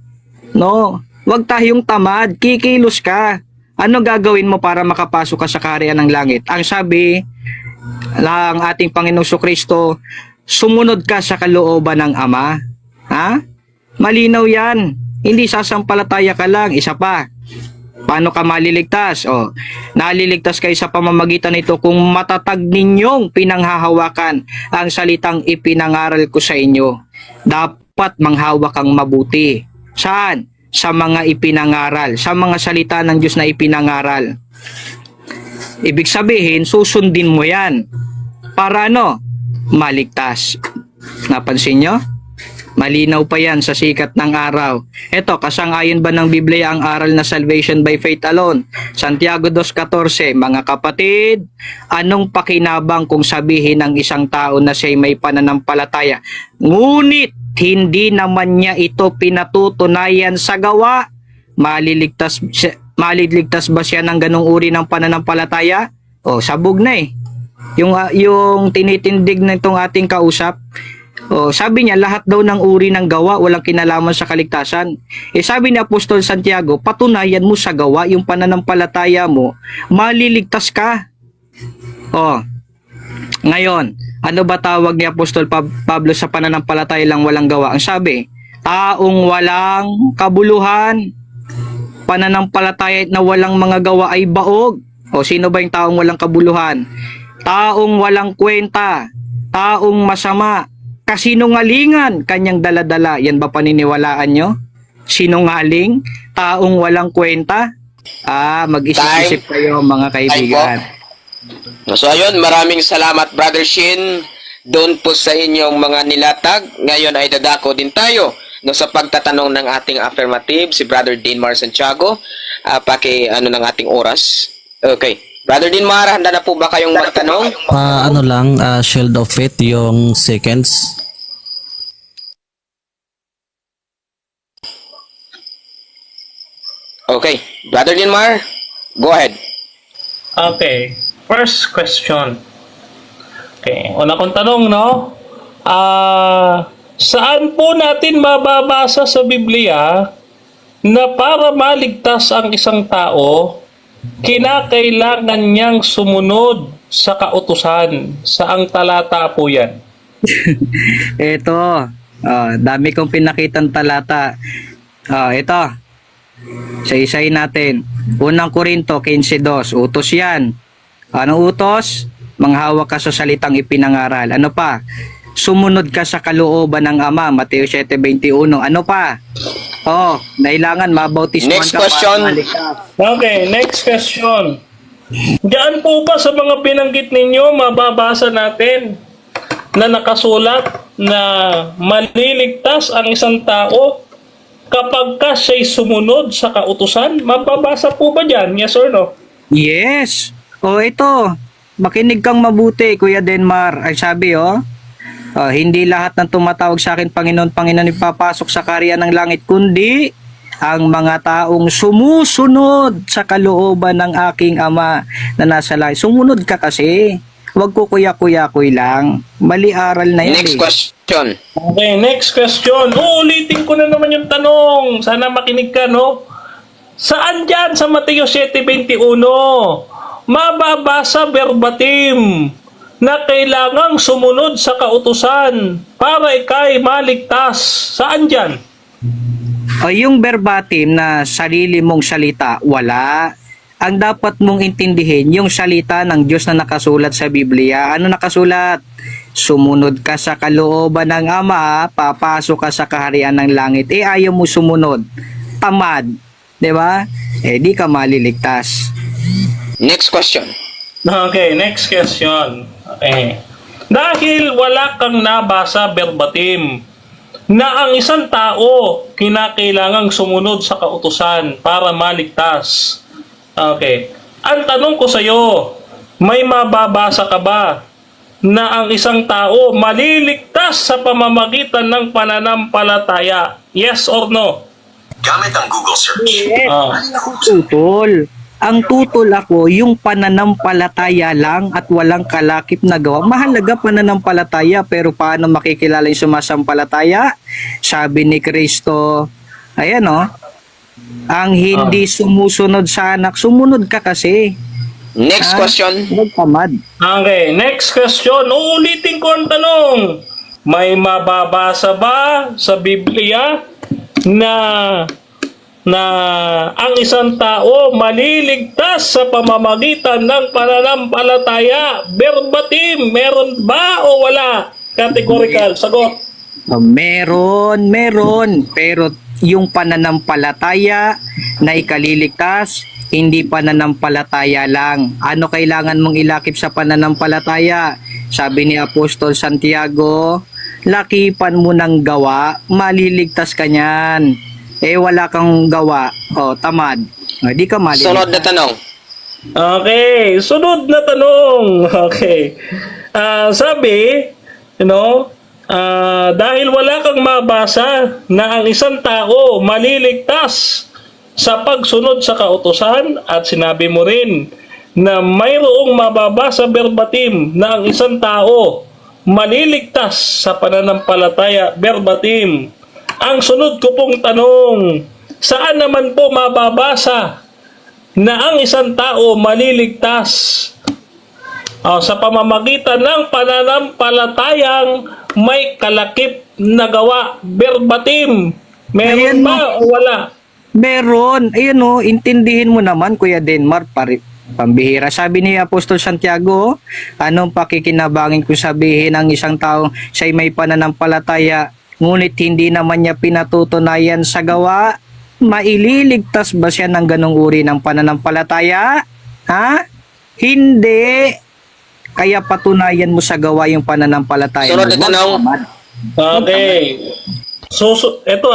No, wag tayong tamad, kikilos ka. Ano gagawin mo para makapasok ka sa kaharian ng langit? Ang sabi ng ating Panginoong Kristo, sumunod ka sa kalooban ng Ama. Ha? Malinaw yan. Hindi sasampalataya ka lang. Isa pa, paano ka maliligtas? Naliligtas kayo sa pamamagitan nito kung matatag ninyong pinanghahawakan ang salitang ipinangaral ko sa inyo. Dapat manghawak kang mabuti. Saan? Sa mga ipinangaral, sa mga salita ng Diyos na ipinangaral. Ibig sabihin, susundin mo yan. Para maligtas. Napansin nyo? Malinaw pa yan sa sikat ng araw. Ito, kasang-ayon ba ng Biblia ang aral na salvation by faith alone? Santiago 2:14, mga kapatid, anong pakinabang kung sabihin ng isang tao na siya'y may pananampalataya, ngunit hindi naman niya ito pinatutunayan sa gawa? Maliligtas ba siya ng ganong uri ng pananampalataya? Sabog na yung tinitindig na itong ating kausap. Sabi niya, lahat daw ng uri ng gawa walang kinalaman sa kaligtasan. Sabi ni Apostol Santiago, patunayan mo sa gawa yung pananampalataya mo, maliligtas ka. Ngayon, ano ba tawag ni Apostol Pablo sa pananampalataya lang walang gawa? Ang sabi, taong walang kabuluhan. Pananampalataya na walang mga gawa ay baog. Sino ba yung taong walang kabuluhan? Taong walang kwenta, taong masama, kasinungalingan, kanyang daladala. Yan ba paniniwalaan nyo? Sinungaling, taong walang kwenta? Mag-isip-isip kayo mga kaibigan. So ayun, maraming salamat Brother Shin doon po sa inyong mga nilatag. Ngayon ay dadako din tayo no, sa pagtatanong ng ating affirmative, si Brother Dinmar Santiago. Ng ating oras. Okay. Brother Dinmar, handa na po ba kayong magtanong? Shield of Faith, yung seconds. Okay. Brother Dinmar, go ahead. Okay. First question. Okay. Una kong tanong, no? Saan po natin mababasa sa Biblia na para maligtas ang isang tao, kinakailangan niyang sumunod sa kautusan? Saang talata po yan? Ito, dami kong pinakitang talata. Ito, isa-isayin natin. Unang Korinto 15:2, utos yan. Anong utos? Manghawak ka sa salitang ipinangaral. Ano pa? Sumunod ka sa kalooban ng Ama, Mateo 7:21. Ano pa? Kailangan mabautismuhan Next ka question. para maligtas. Okay, next question. Diyan po ba sa mga binanggit ninyo, mababasa natin na nakasulat na maliligtas ang isang tao kapag ka siya'y sumunod sa kautusan? Mababasa po ba dyan? Yes or no? Yes. Ito. Makinig kang mabuti, Kuya Denmar. Ay sabi, hindi lahat ng tumatawag sa akin, Panginoon, Panginoon, ipapasok sa karya ng langit, kundi ang mga taong sumusunod sa kalooban ng aking Ama na nasa langit. Sumunod ka kasi. Huwag ko kuya-kuya-kuy lang. Mali aral na yan. Next question. Okay, next question. Uulitin ko na naman yung tanong. Sana makinig ka, no? Saan dyan sa Mateo 7:21 mababasa verbatim na kailangang sumunod sa kautusan para ikay maligtas? Saan dyan? Yung verbatim na sarili mong salita, wala. Ang dapat mong intindihin, yung salita ng Diyos na nakasulat sa Biblia. Ano nakasulat? Sumunod ka sa kalooban ng Ama, papasok ka sa kaharian ng langit. Ayaw mo sumunod. Tamad. Diba? Di ka maliligtas. Next question. Okay, next question. Okay. Dahil wala kang nabasa verbatim na ang isang tao kinakailangang sumunod sa kautusan para maligtas. Okay. Ang tanong ko sa iyo, may mababasa ka ba na ang isang tao maliligtas sa pamamagitan ng pananampalataya? Yes or no? Gamit ang Google search. Yes. Ah. Tutol. Ang tutol ako, yung pananampalataya lang at walang kalakip na gawa. Mahalaga pananampalataya, pero paano makikilala yung sumasampalataya? Sabi ni Kristo, ayan ang hindi sumusunod sa anak, sumunod ka kasi. Next question. Huwag tamad. Okay, next question. Uulitin ko ang tanong. May mababasa ba sa Biblia na ang isang tao maliligtas sa pamamagitan ng pananampalataya? Verbatim, meron ba o wala? Categorical, sagot. Meron. Pero yung pananampalataya na ikaliligtas, hindi pananampalataya lang. Ano kailangan mong ilakip sa pananampalataya? Sabi ni Apostol Santiago, lakipan mo ng gawa, maliligtas ka niyan. Wala kang gawa, tamad. Di ka maliligtas. Sunod na tanong. Okay, sunod na tanong. Okay. Sabi, dahil wala kang mabasa na ang isang tao maliligtas sa pagsunod sa kautusan, at sinabi mo rin na mayroong mababasa verbatim na ang isang tao maliligtas sa pananampalataya verbatim. Ang sunod ko pong tanong, saan naman po mababasa na ang isang tao maliligtas sa pamamagitan ng pananampalatayang may kalakip na gawa verbatim? Meron ba o wala? Meron. Ayun intindihin mo naman, Kuya Denmar, pambihira. Sabi ni Apostol Santiago, anong pakikinabangin kung sabihin ng isang tao siya'y may pananampalataya, ngunit hindi naman niya pinatutunayan sa gawa? Maililigtas ba siya ng ganong uri ng pananampalataya? Ha? Hindi. Kaya patunayan mo sa gawa yung pananampalataya Sunod na mo. tanong. Okay. Eto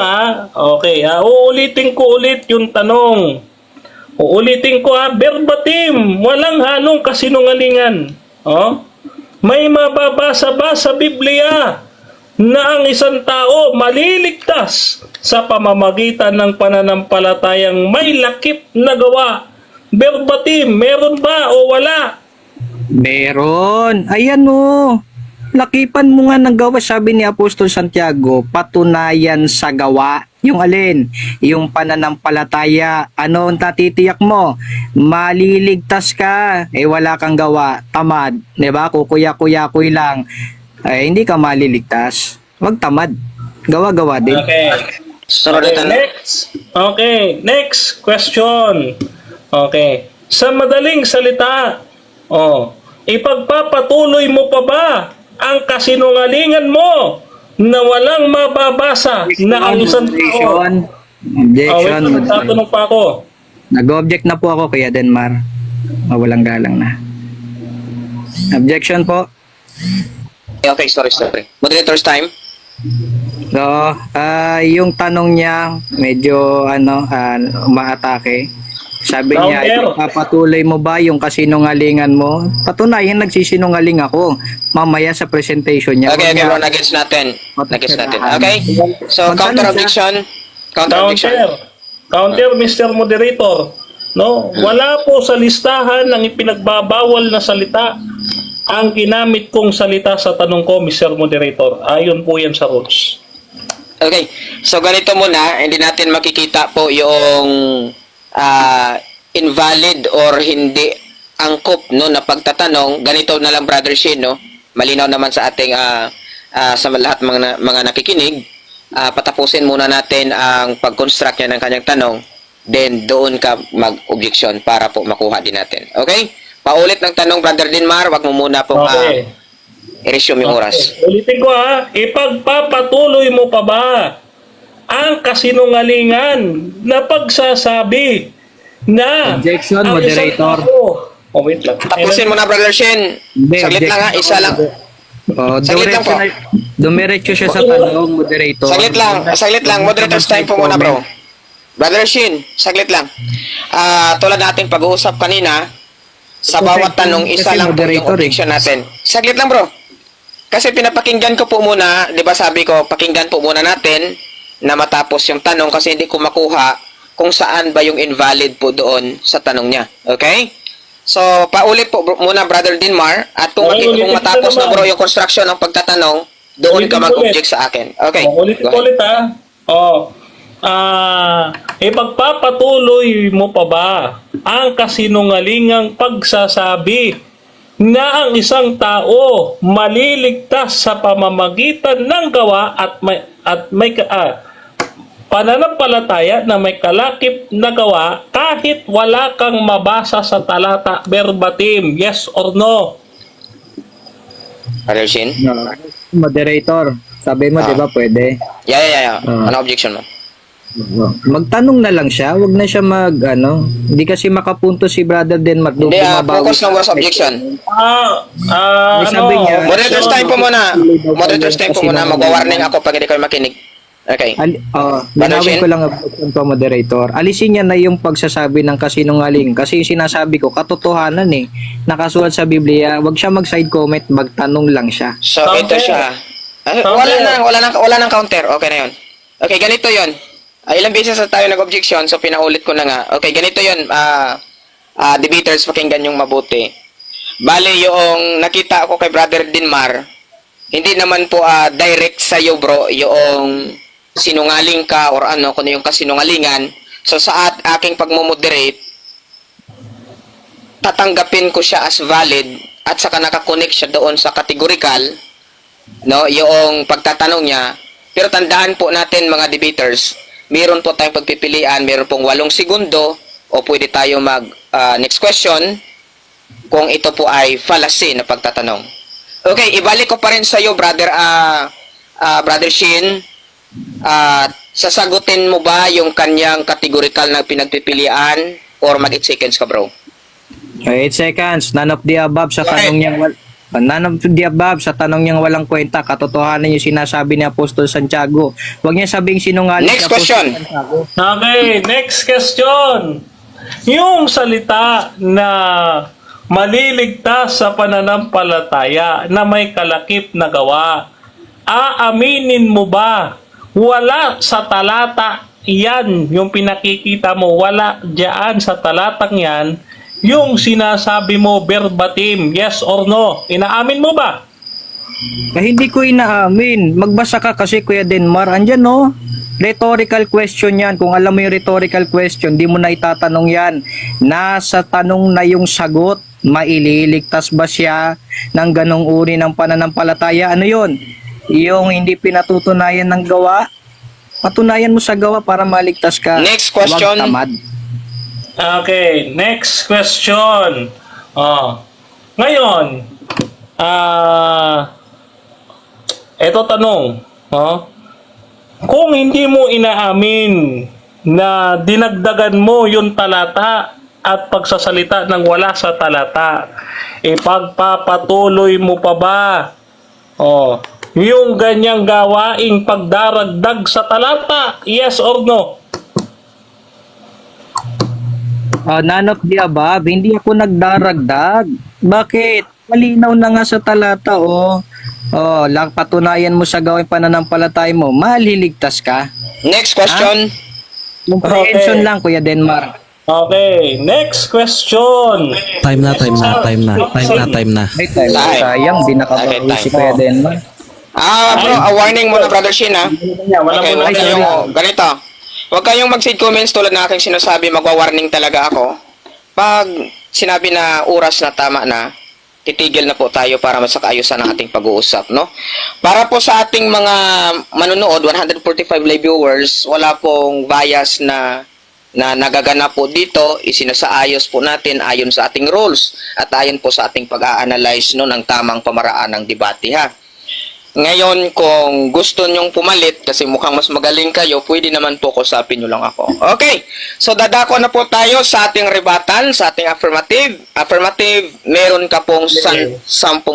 Okay, uulitin ko ulit yung tanong. Uulitin ko verbatim, walang halong kasinungalingan. Oh? May mababasa ba sa Biblia na ang isang tao maliligtas sa pamamagitan ng pananampalatayang may lakip na gawa? Verbatim, meron ba o wala? Meron. Ayan o. Lakipan mo nga ng gawa, sabi ni Apostol Santiago, patunayan sa gawa. Yung alin? Yung pananampalataya. Ano ang tatitiyak mo? Maliligtas ka. Wala kang gawa. Tamad. Diba? Kukuya-kuya-kuy lang. Hindi ka maliligtas. Wag tamad. Gawa-gawa din. Okay. Sunod na tanong. Next question. Okay. Sa madaling salita, ipagpapatuloy mo pa ba ang kasinungalingan mo na walang mababasa na ang isang tao? Objection. Tatanong pa ako. Nag-object na po ako kaya Denmar. Walang galang na. Objection po. Okay, sorry. Moderator's time. So, yung tanong niya medyo umaatake. Sabi niya, ipapatuloy mo ba yung kasinungalingan mo? Patunayan nagsisinungaling ako. Mamaya sa presentation niya. Okay, bro, nagets natin. Okay? So, counter objection. Counter, Mr. Moderator. No, wala po sa listahan ng ipinagbabawal na salita ang ginamit kong salita sa tanong ko, Mr. Moderator. Ayon po yan sa rules. Okay. So, ganito muna, hindi natin makikita po yung invalid or hindi angkop na pagtatanong. Ganito na lang, Brother Shin, no? Malinaw naman sa ating sa lahat mga nakikinig. Patapusin muna natin ang pag-construct niya ng kanyang tanong, then doon ka mag-objection para po makuha din natin. Okay? Paulit ng tanong, Brother Denmar, wag mo muna po i-resume yung oras. Ulitin ko ipagpapatuloy mo pa ba ang kasinungalingan na pagsasabi na Objection, ang isang moderator. tao- wait lang. Tapusin mo na, Brother Shin. Saglit lang isa lang. Saglit lang po. Dumiretso siya sa tanong, moderator. Saglit lang. Moderator's time po muna, bro. Brother Shin, saglit lang. Tulad nating pag-uusap kanina, sa bawat tanong, isa lang po yung objection natin. Saglit lang, bro. Kasi pinapakinggan ko po muna, di ba sabi ko, pakinggan po muna natin na matapos yung tanong kasi hindi ko makuha kung saan ba yung invalid po doon sa tanong niya. Okay? So, paulit po muna, Brother Denmar, at kung matapos na, bro, yung construction ng pagtatanong, doon ka mag-object sa akin. Okay. Ulit ipagpapatuloy mo pa ba ang kasinungalingang pagsasabi na ang isang tao maliligtas sa pamamagitan ng gawa at may pananampalataya na may kalakip na gawa kahit wala kang mabasa sa talata verbatim? Yes or no? Brother Shin? Moderator, sabi mo, di ba pwede? Yeah. Ano objection mo? Magtanong na lang siya, wag na siya hindi kasi makapunto si Brother Denmark. Hindi, focus ng was objection. Sabi niya, Moderator's time po muna. Magwa-warning ako pag hindi kayo makinig. Okay. Linawin ko lang objection po, moderator. Alisin niya na yung pagsasabi ng kasinungaling. Kasi yung sinasabi ko, katotohanan nakasulat sa Biblia, wag siya mag-side comment, magtanong lang siya. So, ito siya. Wala nang counter. Okay na yun. Okay, ganito yun. Ilang beses na tayo nag-objection, so pinaulit ko na nga. Okay, ganito yun. Debaters, pakinggan yung mabuti. Bale, yung nakita ko kay Brother Denmar, hindi naman po direct sa'yo, bro, yung sinungaling ka or kung yung kasinungalingan. So, sa aking pagmumoderate, tatanggapin ko siya as valid at saka nakakonect siya doon sa categorical, yung pagtatanong niya. Pero tandaan po natin, mga debaters, meron po tayong pagpipilian, meron pong 8 segundo o pwede tayo next question kung ito po ay fallacy na pagtatanong. Okay, ibalik ko pa rin sa iyo, Brother Shin. Sasagutin mo ba yung kanyang categorical na pinagpipilian or mag-8 seconds ka, bro? 8 seconds. None of the above sa tanong niyang None of the above sa tanong niyang walang kwenta. Katotohanan yung sinasabi ni Apostol Santiago. Huwag niya sabing sinungaling Next si Apostol question. Santiago. Okay, next question. Yung salita na maliligtas sa pananampalataya na may kalakip na gawa, aaminin mo ba? Wala sa talata yan, yung pinakikita mo, wala diyan sa talatang yan, yung sinasabi mo verbatim, yes or no? Inaamin mo ba? Hindi ko inaamin. Magbasa ka kasi Kuya Denmar. Andyan no? Rhetorical question yan. Kung alam mo yung rhetorical question, di mo na itatanong yan. Nasa tanong na yung sagot. Maililigtas ba siya ng ganong uri ng pananampalataya? Ano yun? Yung hindi pinatutunayan ng gawa? Patunayan mo sa gawa para maligtas ka. Next question. Huwag tamad. Okay, next question. Ngayon, eto tanong, kung hindi mo inaamin na dinagdagan mo yung talata at pagsasalita ng wala sa talata, ipagpapatuloy mo pa ba yung ganyang gawaing pagdaragdag sa talata? Yes or no? None of the above. Hindi ako nagdaragdag. Bakit? Malinaw na nga sa talata, patunayan mo sa gawing pananampalataya mo, maliligtas ka. Next question. Comprehension Okay. lang, Kuya Denmar. Okay, next question. Time na. Ay, sayang, di nakabawi Okay, si time. Kuya Denmar. Bro, warning muna, Brother Shin, ha? Wala Okay, muna huwag kayong, ganito. Huwag kayong mag-seed comments tulad na aking sinasabi, magwa-warning talaga ako. Pag sinabi na oras na tama na, titigil na po tayo para sa kaayusan ng ating pag-uusap, no? Para po sa ating mga manonood, 145 live viewers, wala pong bias na nagaganap po dito, isinasaayos po natin ayon sa ating rules at ayon po sa ating pag-a-analyze no, ng tamang pamaraan ng debate, ha? Ngayon, kung gusto nyong pumalit, kasi mukhang mas magaling kayo, pwede naman po kusapin nyo lang ako. Okay, so dadako na po tayo sa ating rebuttal, sa ating affirmative. Affirmative, meron ka pong 10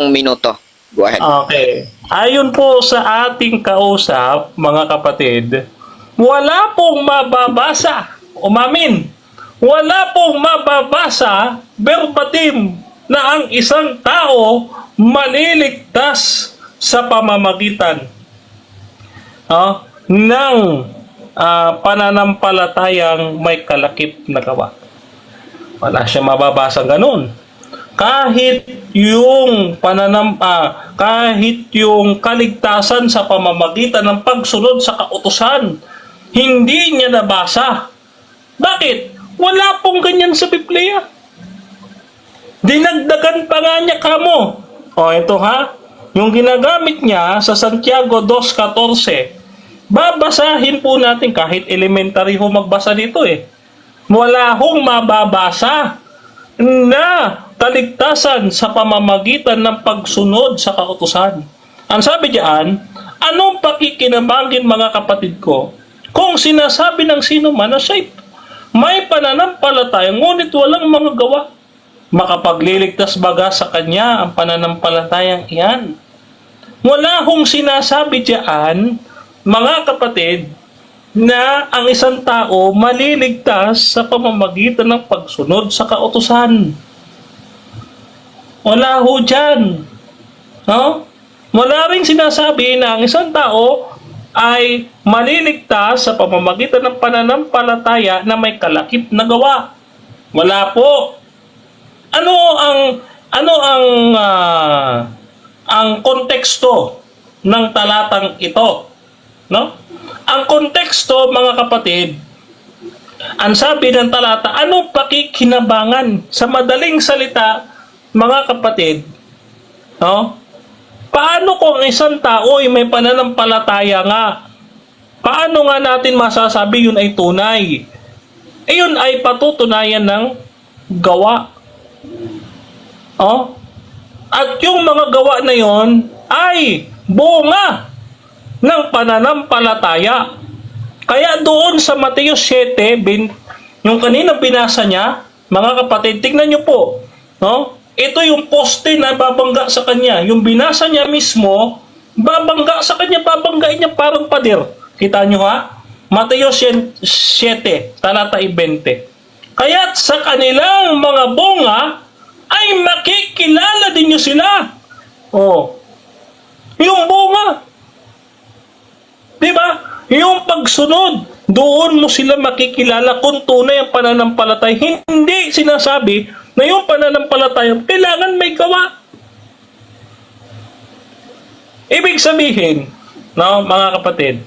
minuto. Go ahead. Okay. Ayon po sa ating kausap, mga kapatid, wala pong mababasa, umamin, wala pong mababasa verbatim na ang isang tao maliligtas sa pamamagitan ng pananampalatayang may kalakip na gawa. Wala siya mababasa ganun. Kahit yung kahit yung kaligtasan sa pamamagitan ng pagsunod sa kautusan, hindi niya nabasa. Bakit? Wala pong ganyan sa Biblia. Dinagdagan pa nga niya kamo. Ito ha. Yung ginagamit niya sa Santiago 2:14, babasahin po natin kahit elementary ho magbasa dito Wala hong mababasa na kaligtasan sa pamamagitan ng pagsunod sa kautusan. Ang sabi diyan, anong pakikinabangin mga kapatid ko kung sinasabi ng sino man na siya may pananampalataya ngunit walang mga gawa? Makapagliligtas baga sa kanya ang pananampalatayang iyan? Wala hong sinasabi diyan, mga kapatid, na ang isang tao maliligtas sa pamamagitan ng pagsunod sa kautusan. Wala ho dyan. Wala rin sinasabi na ang isang tao ay maliligtas sa pamamagitan ng pananampalataya na may kalakip na gawa. Wala po. Ano ang konteksto ng talatang ito, no? Ang konteksto, mga kapatid, ang sabi ng talata, anong pakikinabangan? Sa madaling salita, mga kapatid, no? Paano kung isang tao ay may pananampalataya nga? Paano nga natin masasabi yun ay tunay? Yun ay patutunayan ng gawa. At yung mga gawa na yon ay bunga ng pananampalataya. Kaya doon sa Mateo 7, yung kanina binasa niya, mga kapatid, tignan nyo po, No? Ito yung poste na babangga sa kanya. Yung binasa niya mismo, babangga sa kanya, babanggain niya parang pader. Kita nyo ha? Mateo 7, talata 20. Kaya't sa kanilang mga bunga, ay makikilala din nyo sila. Oh. Yung bunga. Diba? Yung pagsunod, doon mo sila makikilala kung tunay ang pananampalataya. Hindi sinasabi na yung pananampalataya kailangan may gawa. Ibig sabihin, no, mga kapatid,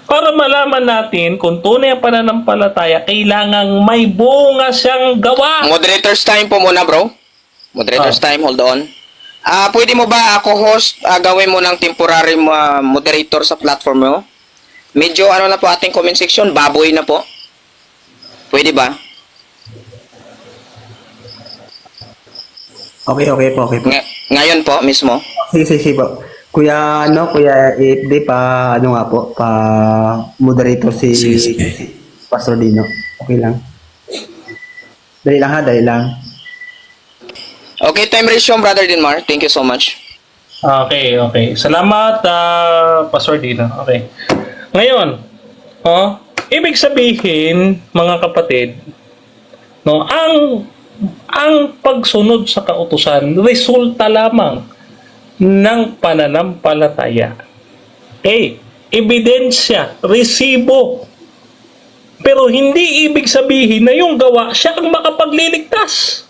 para malaman natin kung tunay ang pananampalataya, kailangan may bunga siyang gawa. Moderator's time po muna, bro. Moderator's time, hold on. Pwede mo ba ako host, gawin mo ng temporary moderator sa platform mo? Medyo ano na po ating comment section, baboy na po. Pwede ba? Okay po. Ngayon po mismo. Sige po. Kuya FD pa, ano nga po, pa moderator si Pastor Dino. Okay lang. Dali lang. Okay, time resume, Brother Dinmar. Thank you so much. Okay. Salamat, Pastor Dino. Okay. Ngayon, ibig sabihin, mga kapatid, no, ang pagsunod sa kautusan, resulta lamang ng pananampalataya. Okay, ebidensya, resibo. Pero hindi ibig sabihin na yung gawa siya ang makapagliligtas.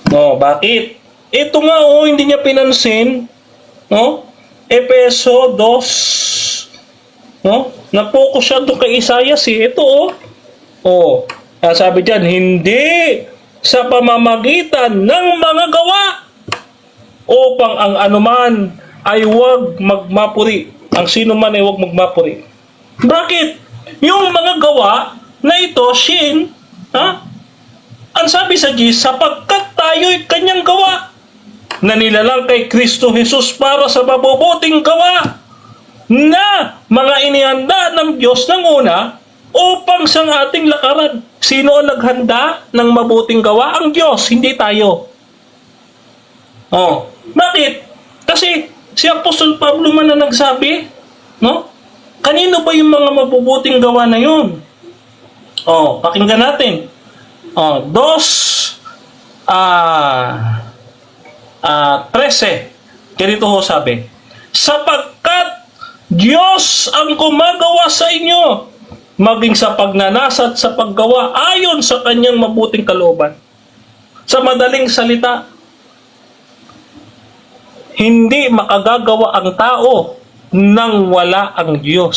No, bakit? Ito nga hindi niya pinansin, no? Efeso 2, no? Na-focus siya doon kay Isaias ito sabi diyan, hindi sa pamamagitan ng mga gawa upang ang anuman ay huwag magmapuri. Ang sino man ay huwag magmapuri. Bakit? Yung mga gawa na ito, ang sabi sa Jesus, sapagkat tayo'y kanyang gawa, na nilalang kay Kristo Jesus para sa mabubuting gawa, na mga inihanda ng Diyos ng una upang sa ating lakaran. Sino ang naghanda ng mabuting gawa? Ang Diyos, hindi tayo. Bakit? Kasi si Apostol Pablo man na nagsabi, no? Kanino ba yung mga mabubuting gawa na yun? Pakinggan natin. 13. Ganito sabi, sapagkat Diyos ang gumagawa sa inyo, maging sa pagnanasa at sa paggawa ayon sa kanyang mabuting kalooban. Sa madaling salita, hindi makagagawa ang tao nang wala ang Diyos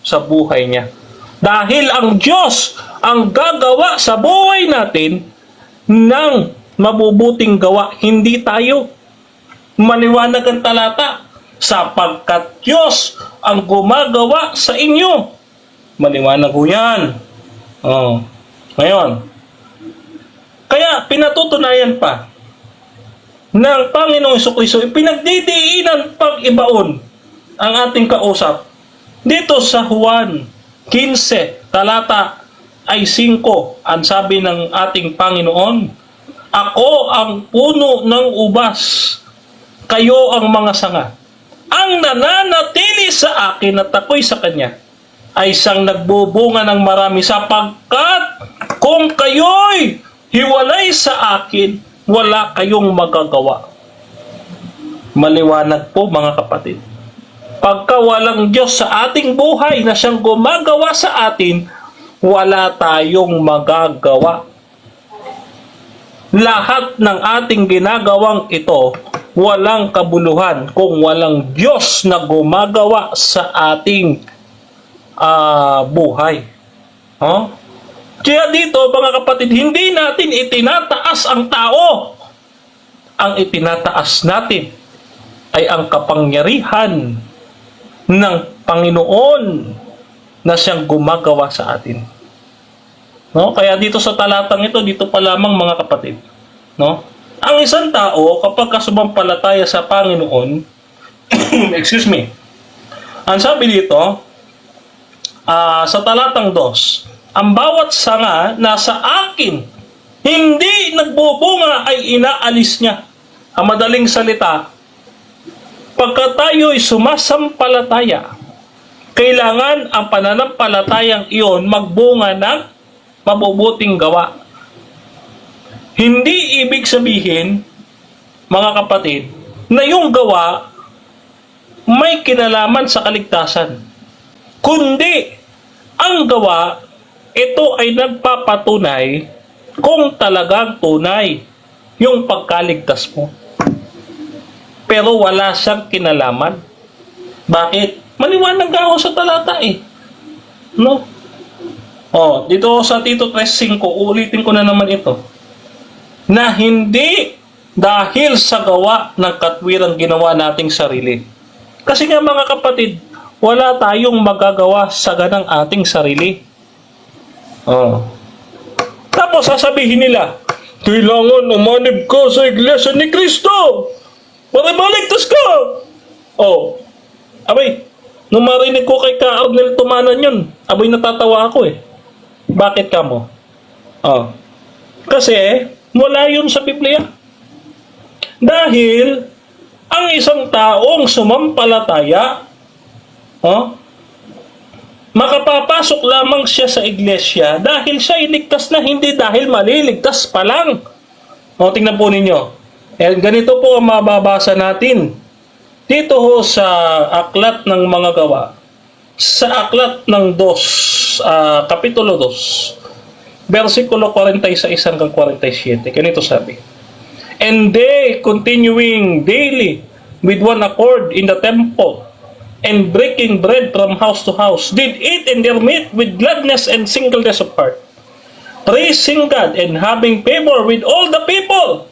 sa buhay niya. Dahil ang Diyos ang gagawa sa buhay natin ng mabubuting gawa, hindi tayo. Maliwanag ang talata, sapagkat Diyos ang gumagawa sa inyo. Maliwanag ho yan. Ngayon, kaya pinatutunayan pa ng Panginoong Jesucristo, pinagdidiinan pang ibaon ang ating kausap dito sa Juan 15 talata ay 5. Ang sabi ng ating Panginoon, ako ang puno ng ubas, kayo ang mga sanga. Ang nananatili sa akin at ako'y sa kanya ay siyang nagbubunga ng marami, sapagkat kung kayo'y hiwalay sa akin, wala kayong magagawa. Maliwanag po, mga kapatid. Pagka walang Diyos sa ating buhay na siyang gumagawa sa atin, wala tayong magagawa. Lahat ng ating ginagawang ito, walang kabuluhan kung walang Diyos na gumagawa sa ating buhay. Kaya dito, mga kapatid, hindi natin itinataas ang tao. Ang itinataas natin ay ang kapangyarihan ng Panginoon na siyang gumagawa sa atin. Kaya dito sa talatang ito, dito pa lamang, mga kapatid, ang isang tao kapag kasumampalataya sa Panginoon, ang sabi dito, sa talatang 2, ang bawat sanga na sa akin, hindi nagbubunga ay inaalis niya. Ang madaling salita, pagka tayo'y sumasampalataya, kailangan ang pananampalatayang iyon magbunga ng mabubuting gawa. Hindi ibig sabihin, mga kapatid, na yung gawa may kinalaman sa kaligtasan. Kundi, ang gawa, ito ay nagpapatunay kung talagang tunay yung pagkaligtas mo. Pero wala siyang kinalaman. Bakit? Maliwanag ako sa talata eh. No? Dito sa Tito 3:5, ulitin ko na naman ito. Na hindi dahil sa gawa ng katwirang ginawa nating sarili. Kasi nga mga kapatid, wala tayong magagawa sa ganang ating sarili. Tapos sasabihin nila, kailangan umanib ka sa Iglesia ni Cristo para maligtas ka. Abay, nung marinig ko kay Ka Arnel Tumanan yun, abay natatawa ako eh. Bakit ka mo? Kasi wala yun sa Biblia. Dahil ang isang taong sumampalataya, makapapasok lamang siya sa iglesia dahil siya iligtas na, hindi dahil maliligtas pa lang. Tingnan po ninyo. Ganito po ang mababasa natin dito ho sa Aklat ng Mga Gawa. Sa Aklat ng Kapitulo 2, versikulo 46 hanggang 47. Ganito sabi. And they, continuing daily with one accord in the temple, and breaking bread from house to house, did eat in their meat with gladness and singleness of heart, praising God and having favor with all the people.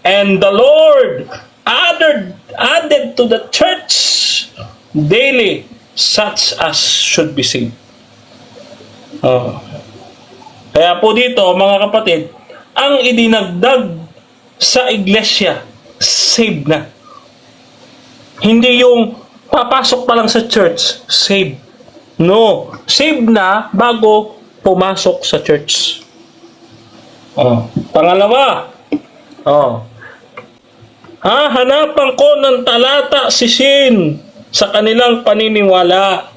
And the Lord added to the church daily such as should be saved. Kaya po dito, mga kapatid, ang idinagdag sa iglesia, saved na. Hindi yung papasok pa lang sa church, saved. No, saved na bago pumasok sa church. Pangalawa, hanapan ko ng talata 6 sa kanilang paniniwala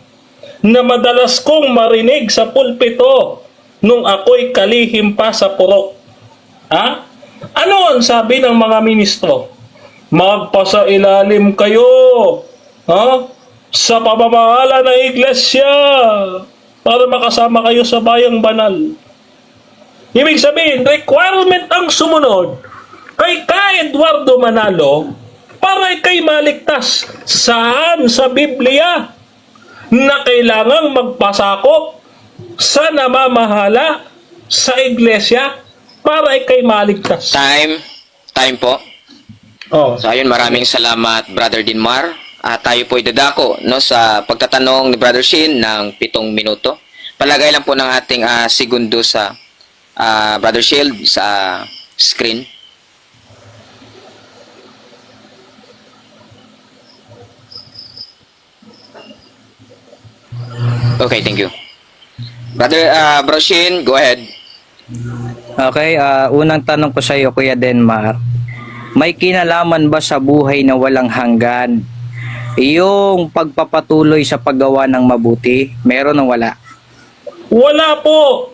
na madalas kong marinig sa pulpito nung ako'y kalihim pa sa purok. Ano ang sabi ng mga ministro? Magpasailalim kayo sa pamamahala ng iglesia para makasama kayo sa bayang banal. Ibig sabihin, requirement ang sumunod kay Ka Eduardo Manalo para ikay maligtas. Saan sa Biblia na kailangang magpasakop sa namamahala sa iglesia para ikay maligtas? Time po. So ayun, maraming salamat Brother Dinmar. Tayo po idadako sa pagtatanong ni Brother Shane ng 7 minuto. Palagay lang po ng ating segundo sa Brother Shield sa screen. Okay, thank you. Brother Shane, go ahead. Okay, unang tanong ko sa iyo, Kuya Denmar. May kinalaman ba sa buhay na walang hanggan yung pagpapatuloy sa paggawa ng mabuti? Meron o wala? Wala po.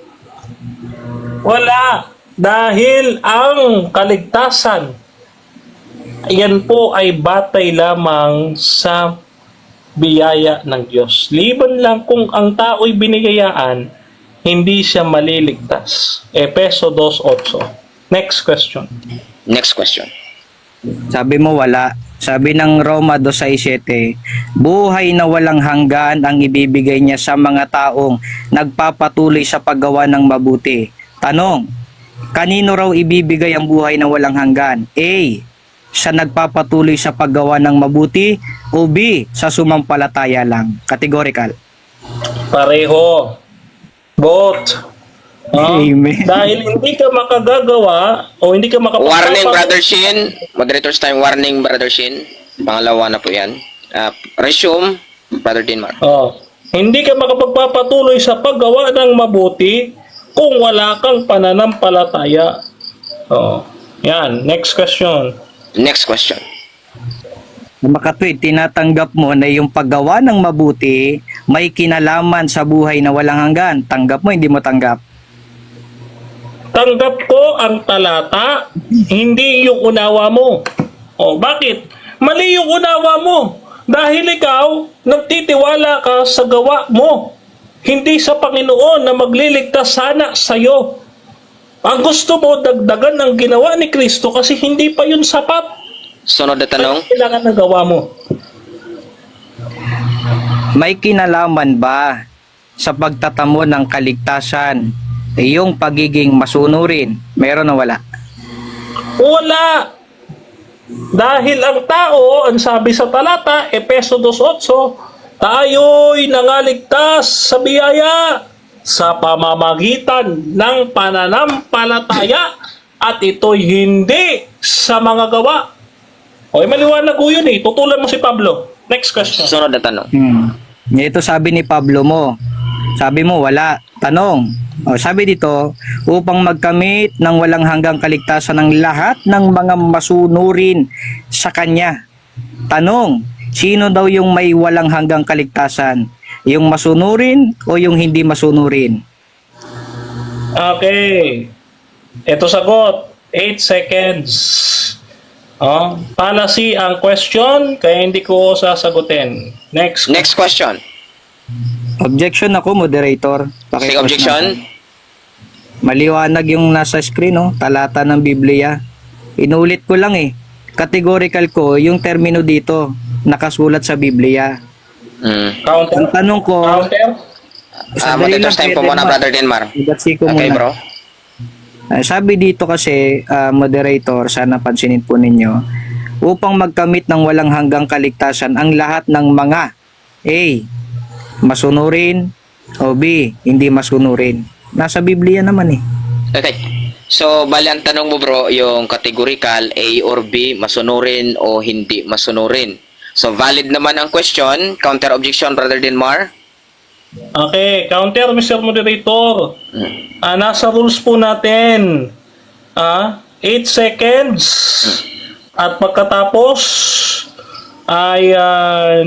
Wala. Dahil ang kaligtasan, yan po ay batay lamang sa biyaya ng Diyos. Liban lang kung ang tao'y binigayaan, hindi siya maliligtas. Efeso 2:8. Next question. Next question. Sabi mo wala. Sabi ng Roma 2:7, buhay na walang hanggan ang ibibigay niya sa mga taong nagpapatuloy sa paggawa ng mabuti. Tanong, kanino raw ibibigay ang buhay na walang hanggan? A, sa nagpapatuloy sa paggawa ng mabuti, o B, sa sumampalataya lang? Categorical. Pareho. Both. Amen. Dahil hindi ka makagagawa o hindi ka Warning, Brother Shane. Moderator's time, warning, Brother Shane. Pangalawa na po yan. Resume, Brother Dinmar. Hindi ka makapagpapatuloy sa paggawa ng mabuti kung wala kang pananampalataya. Oh, yan. Next question. Next question. Makatwid, tinatanggap mo na yung paggawa ng mabuti may kinalaman sa buhay na walang hanggan. Tanggap mo, hindi mo tanggap. Tanggap ko ang talata, hindi yung unawa mo. O, bakit? Mali yung unawa mo. Dahil ikaw, nagtitiwala ka sa gawa mo. Hindi sa Panginoon na magliligtas sana sa'yo. Ang gusto mo, dagdagan ng ginawa ni Kristo kasi hindi pa yun sapat. Sunod na tanong. Kailangan ng gawa mo. May kinalaman ba sa pagtatamo ng kaligtasan yung pagiging masunurin? Meron o wala? Wala. Dahil ang tao, ang sabi sa talata, Efeso 2:8, tayo'y nangaligtas sa biyaya sa pamamagitan ng pananampalataya at ito'y hindi sa mga gawa. Okay, maliwanag ko yun eh. Tutulan mo si Pablo. Next question. Sunod na tanong. Ito sabi ni Pablo mo. Sabi mo wala. Tanong. O, sabi dito, upang magkamit ng walang hanggang kaligtasan ng lahat ng mga masunurin sa Kanya. Tanong, sino daw yung may walang hanggang kaligtasan? Yung masunurin o yung hindi masunurin? Okay. Ito sagot. 8 seconds. Oh, policy ang question, kaya hindi ko sasagutin. Next. Next question. Objection ako, moderator. Sige, objection. Maliwanag yung nasa screen, oh, talata ng Biblia. Inulit ko lang eh. Categorical ko yung termino dito, nakasulat sa Biblia. Counter. Ang tanong ko, Counter. Moderator's time po muna, Brother Denmar. Ibatsi ko Okay, muna. bro. Sabi dito kasi, moderator, sana pansinin po ninyo, upang magkamit ng walang hanggang kaligtasan ang lahat ng mga A, masunurin, o B, hindi masunurin. Nasa Biblia naman eh. Okay. So, bali ang tanong mo, bro, yung categorical A or B, masunurin o hindi masunurin. So, valid naman ang question. Counter objection, Brother Denmar. Okay, counter, Mr. Moderator. Nasa rules po natin, 8 seconds. At pagkatapos, ay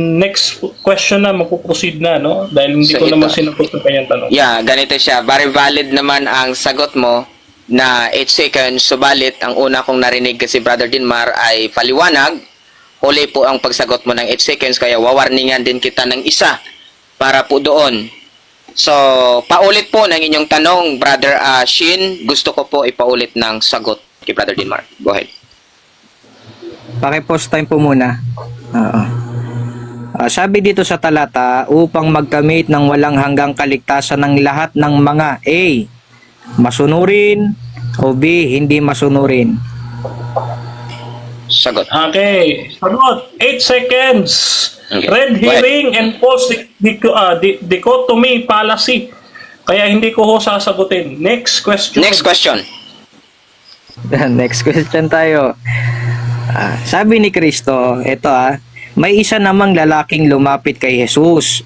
next question na, magpuproceed na, no? Dahil hindi So, ko naman ito. sinagot ang kanyang tanong. Yeah, ganito siya. Very valid naman ang sagot mo na 8 seconds. Subalit, ang una kong narinig kasi Brother Denmar ay paliwanag. Huli po ang pagsagot mo ng 8 seconds, kaya wawarningan din kita ng isa para po doon. So, paulit po ng inyong tanong, Brother Shin. Gusto ko po ipaulit ng sagot kay Brother Denmar. Go ahead. Paki-post time po muna. Oo. Sabi dito sa talata, upang magkamit ng walang hanggang kaligtasan ng lahat ng mga A, masunurin, o B, hindi masunurin. Sagot. Okay, sagot, 8 seconds. Okay. Red Go ahead. herring and false dichotomy fallacy. Kaya hindi ko ho sasagutin. Next question. Next question. Next question tayo. Sabi ni Kristo, may isa namang lalaking lumapit kay Jesus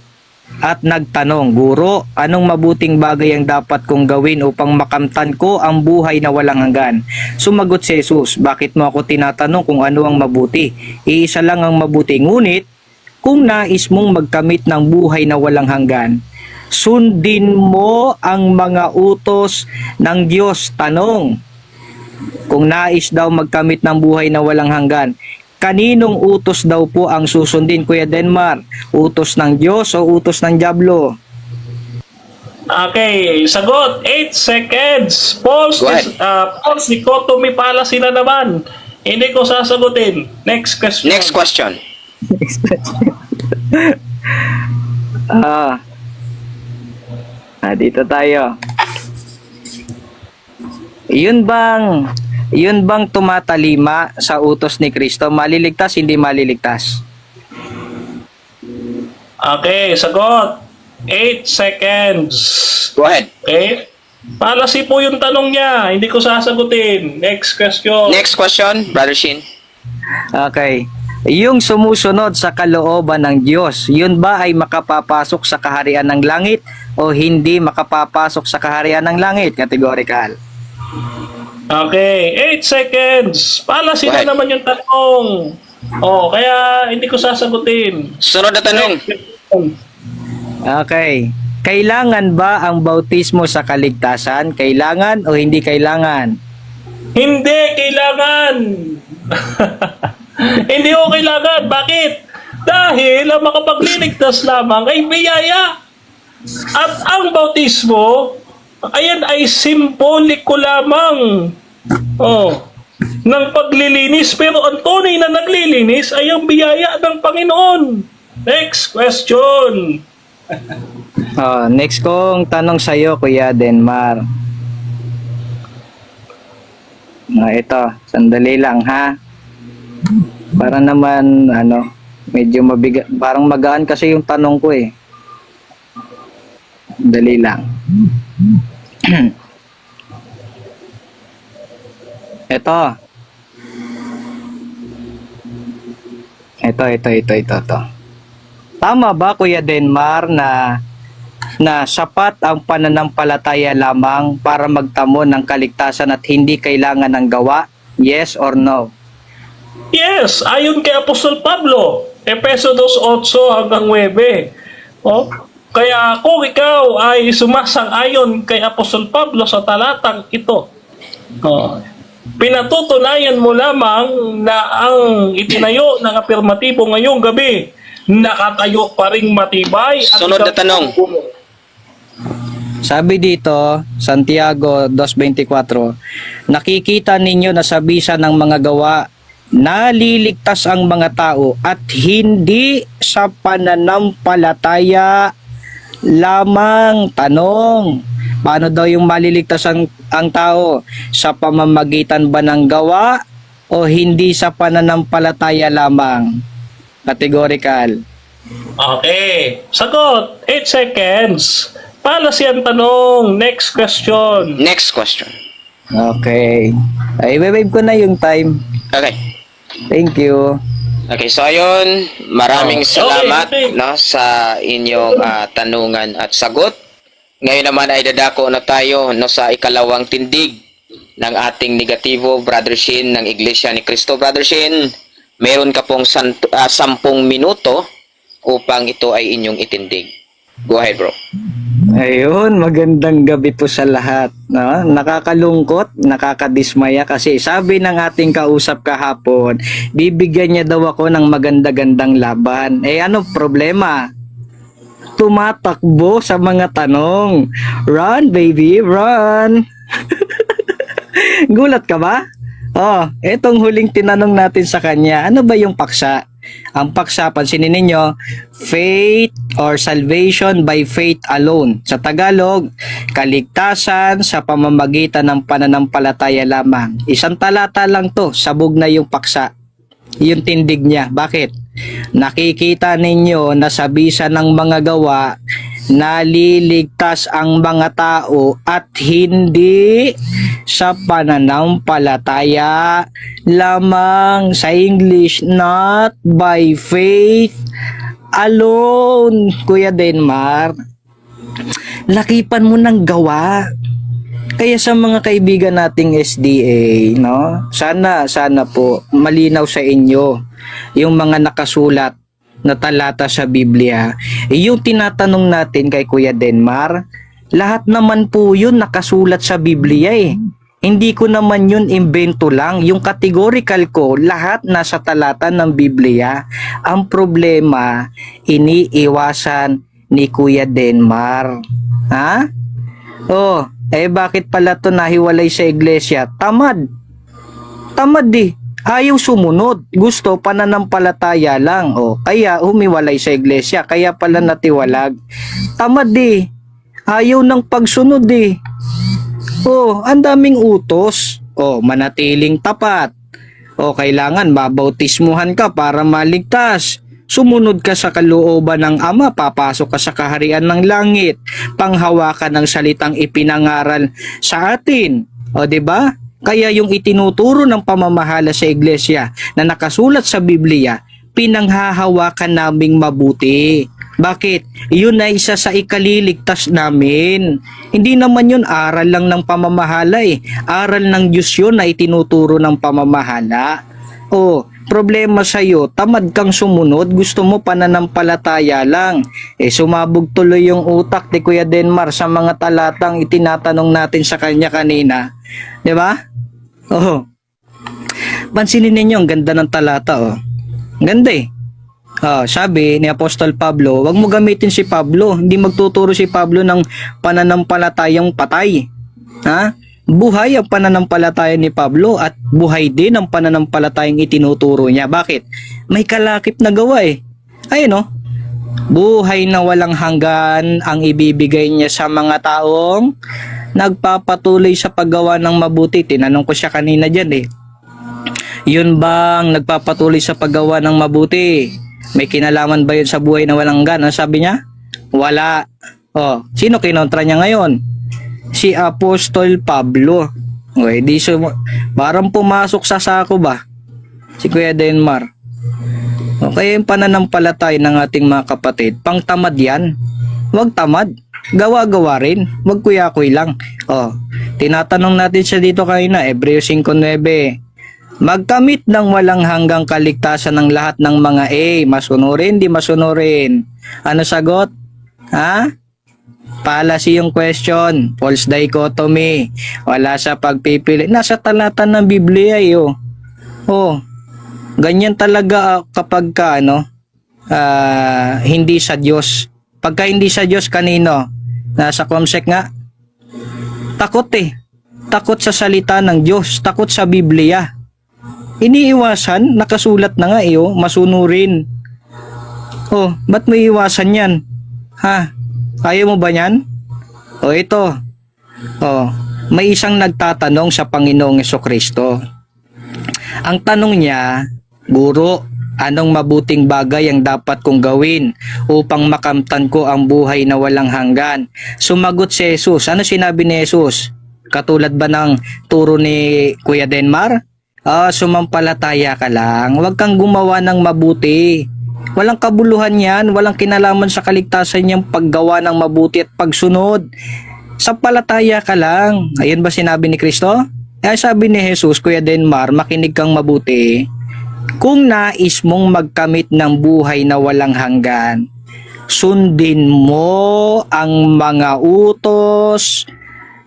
at nagtanong, Guro, anong mabuting bagay ang dapat kong gawin upang makamtan ko ang buhay na walang hanggan? Sumagot si Jesus, bakit mo ako tinatanong kung ano ang mabuti? Iisa lang ang mabuti, ngunit kung nais mong magkamit ng buhay na walang hanggan, sundin mo ang mga utos ng Diyos. Tanong, kung nais daw magkamit ng buhay na walang hanggan, kaninong utos daw po ang susundin, Kuya Denmar? Utos ng Diyos o utos ng Diablo? Okay, sagot, 8 seconds. False Go ahead. false dichotomy fallacy na naman. Hindi ko sasagutin. Next question. Next question. Dito tayo. Yun bang tumatalima sa utos ni Kristo, maliligtas, hindi maliligtas? Okay, sagot. 8 seconds. Go ahead. Okay? Fallacy po yung tanong niya. Hindi ko sasagutin. Next question. Next question, Brother Shin. Okay. Yung sumusunod sa kalooban ng Diyos, yun ba ay makapapasok sa kaharian ng langit o hindi makapapasok sa kaharian ng langit? Categorical. Okay, 8 seconds. Palasin Go ahead. na naman yung tanong. Oh, kaya hindi ko sasagutin. Sunod na tanong. Okay. Kailangan ba ang bautismo sa kaligtasan? Kailangan o hindi kailangan? Hindi kailangan. Hindi ko kailangan. Bakit? Dahil ang makapagliligtas lamang ay biyaya. At ang bautismo, ayan ay simboliko lamang. Oh, ng paglilinis. Pero ang tunay na naglilinis ay ang biyaya ng Panginoon. Next question. Next kong tanong sa iyo, Kuya Denmar. Ito, sandali lang ha. Para naman medyo mabigat, parang magaan kasi yung tanong ko eh. Dali lang. Ito. Tama ba, Kuya Denmar, na sapat ang pananampalataya lamang para magtamo ng kaligtasan at hindi kailangan ng gawa? Yes or no? Yes, ayon kay Apostol Pablo, Efeso 2:8 hanggang 9. Oh, kaya kung ikaw ay sumasang-ayon kay Apostol Pablo sa talatang ito, pinatutunayan mo lamang na ang itinayo ng apirmatibo ngayong gabi nakatayo pa ring matibay. At Sunod na tanong. Sabi dito, Santiago 2:24, nakikita ninyo na sa bisa ng mga gawa, naliligtas ang mga tao at hindi sa pananampalataya lamang. Tanong, paano daw yung maliligtas ang tao? Sa pamamagitan ba ng gawa o hindi sa pananampalataya lamang? Categorical. Okay, sagot, 8 seconds. Palas yan tanong. Next question. Next question. Okay. Ay, wave ko na yung time. Okay. Thank you. Okay, so ayun, maraming Okay, salamat okay. no sa inyong tanungan at sagot. Ngayon naman ay dadako na tayo no sa ikalawang tindig ng ating negatibo, Brother Shin ng Iglesia ni Cristo. Brother Shin, meron ka pong 10 minuto upang ito ay inyong itindig. Go ahead, bro. Ayun, magandang gabi po sa lahat. No? Nakakalungkot, nakakadismaya kasi sabi ng ating kausap kahapon, bibigyan niya daw ako ng maganda-gandang laban. Ano problema? Tumatakbo sa mga tanong. Run, baby, run! Gulat ka ba? Etong huling tinanong natin sa kanya, ano ba yung paksa? Ang paksa, pansinin ninyo, faith or salvation by faith alone. Sa Tagalog, kaligtasan sa pamamagitan ng pananampalataya lamang. Isang talata lang to, sabog na yung paksa. Yung tindig niya. Bakit? Nakikita ninyo na sa bisa ng mga gawa, naliligtas ang mga tao at hindi sa pananampalataya lamang. Sa English, not by faith alone. Kuya Denmar, lakipan mo ng gawa. Kaya sa mga kaibigan nating SDA, no? Sana po malinaw sa inyo yung mga nakasulat na talata sa Biblia. Yung tinatanong natin kay Kuya Denmar, lahat naman po yun nakasulat sa Biblia eh. Hindi ko naman yun imbento lang. Yung categorical ko, lahat nasa talata ng Biblia. Ang problema, iniiwasan ni Kuya Denmar. Ha? Bakit pala to nahiwalay sa iglesia? Tamad ayaw sumunod. Gusto pananampalataya lang. Kaya humiwalay sa iglesia. Kaya pala natiwalag. Tamad ayaw ng pagsunod ang daming utos. Manatiling tapat. Kailangan mabautismuhan ka para maligtas. Sumunod ka sa kalooban ng Ama, papasok ka sa kaharian ng langit. Panghawakan ng salitang ipinangaral sa atin. Diba? Kaya yung itinuturo ng pamamahala sa iglesia na nakasulat sa Biblia, pinanghahawakan naming mabuti. Bakit? Yun ay isa sa ikaliligtas namin. Hindi naman yun aral lang ng pamamahala eh. Aral ng Diyos yun na itinuturo ng pamamahala. O, problema sa'yo, tamad kang sumunod, gusto mo pananampalataya lang. Eh, sumabog tuloy yung utak ni Kuya Denmar sa mga talatang itinatanong natin sa kanya kanina. 'Di ba? Oh. Pansinin ninyo, ang ganda ng talata, oh. Ganda eh. Sabi ni Apostol Pablo, wag mo gamitin si Pablo. Hindi magtuturo si Pablo ng pananampalatayang patay. Ha? Buhay ang pananampalataya ni Pablo at buhay din ang pananampalatayang itinuturo niya. Bakit? May kalakip na gawa eh. Ayun oh. Buhay na walang hanggan ang ibibigay niya sa mga taong nagpapatuloy sa paggawa ng mabuti. Tinanong ko siya kanina dyan eh. Yun bang nagpapatuloy sa paggawa ng mabuti? May kinalaman ba yun sa buhay na walang hanggan? Ano sabi niya? Wala. Sino kinontra niya ngayon? Si Apostol Pablo. Okay, parang pumasok sa sako ba? Si Kuya Denmar. Okay, yung pananampalataya ng ating mga kapatid, pang tamad yan. Huwag tamad. Gawa-gawa rin. Huwag kuya-kuy lang. Tinatanong natin siya dito kanina, Hebreos 5:9. Magkamit ng walang hanggang kaligtasan ng lahat ng mga masunurin, di masunurin. Ano sagot? Ha? Fallacy yung question. False dichotomy. Wala sa pagpipili. Nasa talata ng Biblia ganyan talaga kapag ka, hindi sa Diyos. Pagka hindi sa Diyos, kanino? Nasa Comsec nga. Takot eh. Takot sa salita ng Diyos. Takot sa Biblia. Iniiwasan, nakasulat na nga masunurin. Ba't mo iiwasan yan? Ha? Ayaw mo ba yan? Ito. May isang nagtatanong sa Panginoong Jesucristo. Ang tanong niya, Guro, anong mabuting bagay ang dapat kong gawin upang makamtan ko ang buhay na walang hanggan? Sumagot si Jesus. Ano sinabi ni Jesus? Katulad ba ng turo ni Kuya Denmar? Sumampalataya ka lang. Huwag kang gumawa ng mabuti. Walang kabuluhan yan. Walang kinalaman sa kaligtasan niyang paggawa ng mabuti at pagsunod. Sampalataya ka lang. Ayun ba sinabi ni Kristo? Sabi ni Jesus, Kuya Denmar, makinig kang mabuti. Kung nais mong magkamit ng buhay na walang hanggan, sundin mo ang mga utos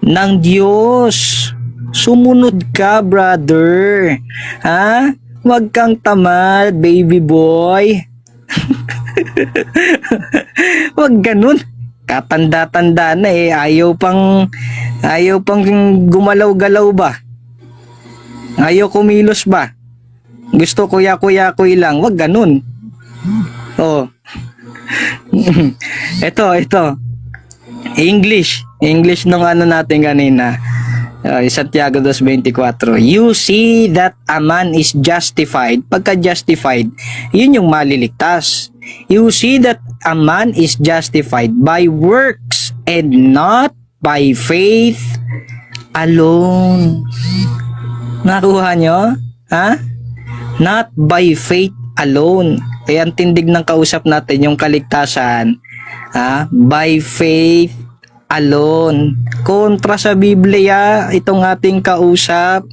ng Diyos. Sumunod ka, brother. Ha? Huwag kang tamad, baby boy. Huwag ganun. Katanda-tanda na ayaw pang gumalaw-galaw ba? Ayaw kumilos ba? Gusto kuya-kuya-kuy lang. Huwag ganun. Ito. English nung natin kanina. Santiago 2:24. You see that a man is justified. Pagka justified, yun yung maliligtas. You see that a man is justified by works and not by faith alone. Nakuha nyo? Ha? Not by faith alone. Kaya ang tindig ng kausap natin yung kaligtasan, by faith alone. Kontra sa Biblia itong ating kausap.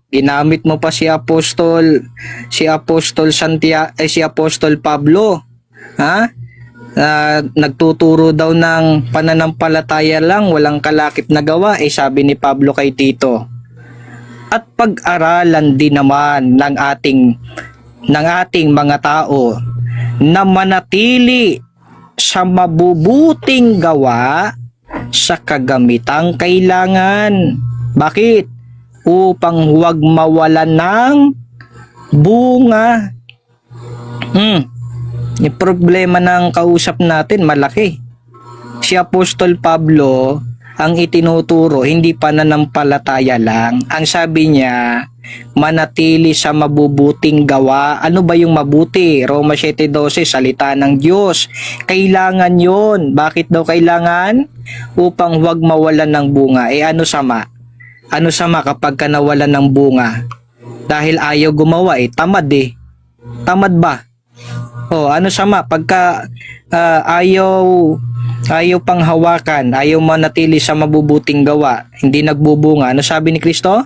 Ginamit mo pa si Apostol Pablo. Nagtuturo daw ng pananampalataya lang, walang kalakip na gawa. Sabi ni Pablo kay Tito. At pag-aralan din naman ng ating mga tao na manatili sa mabubuting gawa sa kagamitang kailangan. Bakit? Upang huwag mawalan ng bunga. Yung problema ng kausap natin malaki. Si Apostol Pablo, ang itinuturo, hindi pananampalataya lang. Ang sabi niya, manatili sa mabubuting gawa. Ano ba yung mabuti? Roma 7:12, salita ng Diyos. Kailangan yon. Bakit daw kailangan? Upang huwag mawalan ng bunga. Ano sama? Ano sama kapag ka nawalan ng bunga? Dahil ayaw gumawa, tamad Tamad ba? Oh, ano sama pagka ayaw pang hawakan, ayaw manatili sa mabubuting gawa, hindi nagbubunga. Ano sabi ni Kristo?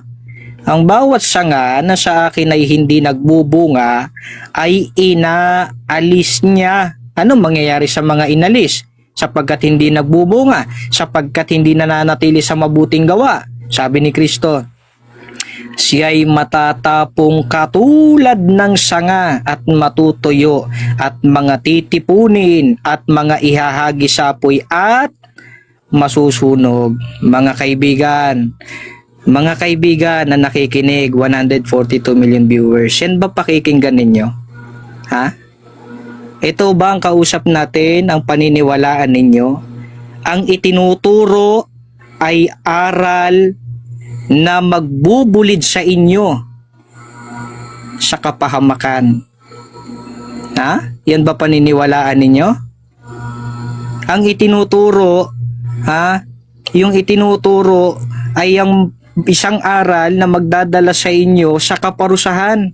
Ang bawat sanga na sa akin ay hindi nagbubunga ay inaalis niya. Ano mangyayari sa mga inalis? Sapagkat hindi nagbubunga, sapagkat hindi nananatili sa mabuting gawa. Sabi ni Kristo, siya'y matatapong katulad ng sanga at matutuyo at mga titipunin at mga ihahagi sa apoy at masusunog. Mga kaibigan na nakikinig, 142 million viewers, yan ba pakikinggan ninyo? Ha? Ito ba ang kausap natin, ang paniniwalaan ninyo? Ang itinuturo ay aral na magbubulid sa inyo sa kapahamakan. Ha? Yan ba paniniwalaan ninyo? Ang itinuturo, yung itinuturo ay ang isang aral na magdadala sa inyo sa kaparusahan.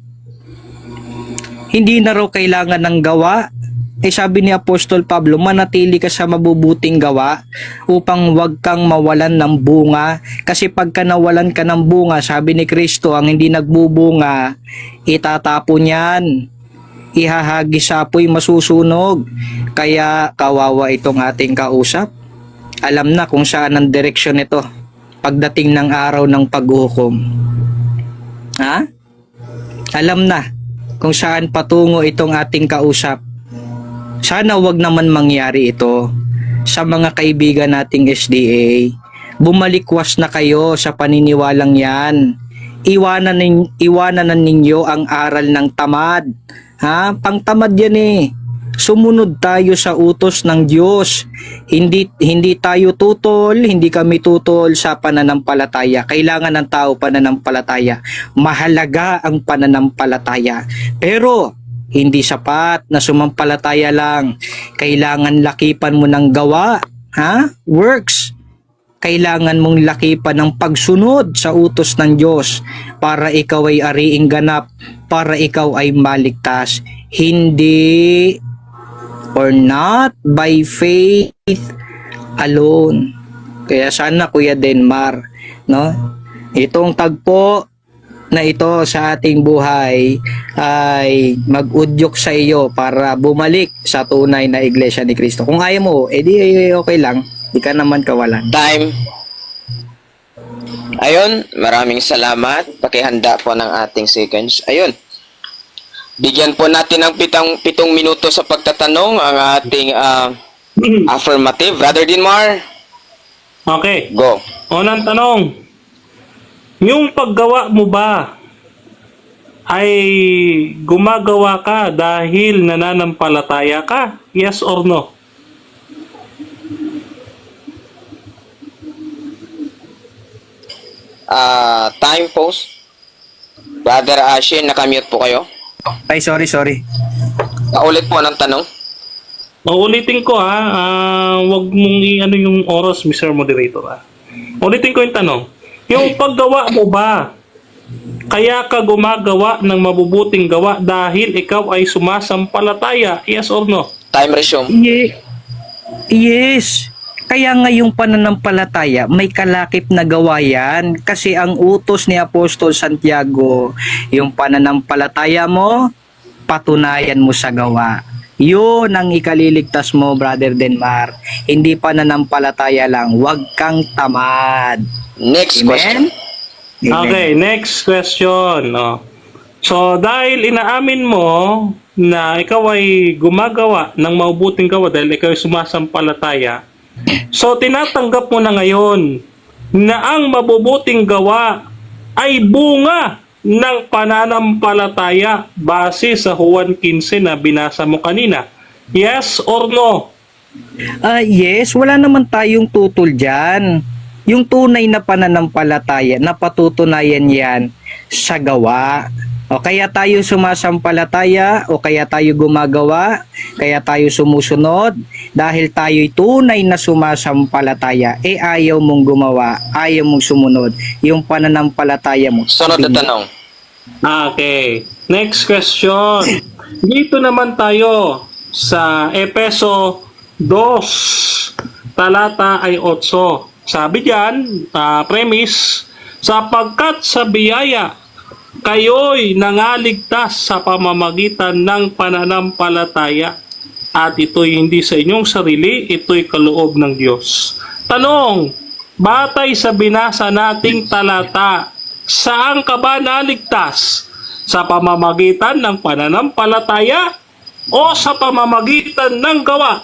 Hindi na raw kailangan ng gawa. Sabi ni Apostol Pablo, manatili ka sa mabubuting gawa upang wag kang mawalan ng bunga. Kasi pagka nawalan ka ng bunga, sabi ni Kristo, ang hindi nagbubunga, itatapon yan. Ihahagi sa apoy, masusunog. Kaya kawawa itong ating kausap. Alam na kung saan ang direksyon nito pagdating ng araw ng paghukom. Ha? Alam na kung saan patungo itong ating kausap. Sana wag naman mangyari ito sa mga kaibigan nating SDA. Bumalikwas na kayo sa paniniwalang yan. Iwanan ninyo ang aral ng tamad. Ha? Pangtamad yan eh. Sumunod tayo sa utos ng Diyos. Hindi tayo tutol, hindi kami tutol sa pananampalataya. Kailangan ng tao pananampalataya. Mahalaga ang pananampalataya. Pero hindi sapat na sumampalataya lang. Kailangan lakipan mo ng gawa, works. Kailangan mong lakipan ng pagsunod sa utos ng Diyos para ikaw ay ariing ganap, para ikaw ay maligtas. Hindi or not by faith alone. Kaya sana Kuya Denmar, no? Itong tagpo na ito sa ating buhay ay mag-udyok sa iyo para bumalik sa tunay na iglesia ni Kristo. Kung ayaw mo, edi okay lang. Di ka naman kawalan. Time. Ayun, maraming salamat. Pakihanda po ng ating seconds. Ayun. Bigyan po natin ng 7 minuto sa pagtatanong ang ating affirmative. Brother Dinmar, Okay. go. Unang tanong, yung paggawa mo ba ay gumagawa ka dahil nananampalataya ka? Yes or no? Time post. Brother Ashin, nakamute po kayo. Ay, sorry. Paulit po ng tanong. Uulitin ko wag mong i-ano yung oras, Mr. Moderator Ulitin ko yung tanong. Yung paggawa mo ba, kaya ka gumagawa ng mabubuting gawa dahil ikaw ay sumasampalataya? Yes or no? Time resume. Yes. Kaya nga yung pananampalataya, may kalakip na gawa yan. Kasi ang utos ni Apostol Santiago, yung pananampalataya mo, patunayan mo sa gawa. Yun ang ikaliligtas mo, Brother Denmar. Hindi pananampalataya lang. Huwag kang tamad. Next question. Amen? Okay, next question. So, dahil inaamin mo na ikaw ay gumagawa ng mabubuting gawa dahil ikaw ay sumasampalataya, so tinatanggap mo na ngayon na ang mabubuting gawa ay bunga ng pananampalataya base sa Juan 15 na binasa mo kanina. Yes or no? Yes, wala naman tayong tutol dyan. Yung tunay na pananampalataya, napatutunayan yan sa gawa. O kaya tayo sumasampalataya, o kaya tayo gumagawa, kaya tayo sumusunod, dahil tayo'y tunay na sumasampalataya, ayaw mong gumawa, ayaw mong sumunod, yung pananampalataya mo. Sunod na tanong. Okay. Next question. Dito naman tayo sa Epeso 2, talata ay 8. Sabi diyan, premise, sapagkat sa biyaya, kayo'y nangaligtas sa pamamagitan ng pananampalataya. At ito'y hindi sa inyong sarili, ito'y kaloob ng Diyos. Tanong, batay sa binasa nating talata, saan ka ba naligtas? Sa pamamagitan ng pananampalataya o sa pamamagitan ng gawa?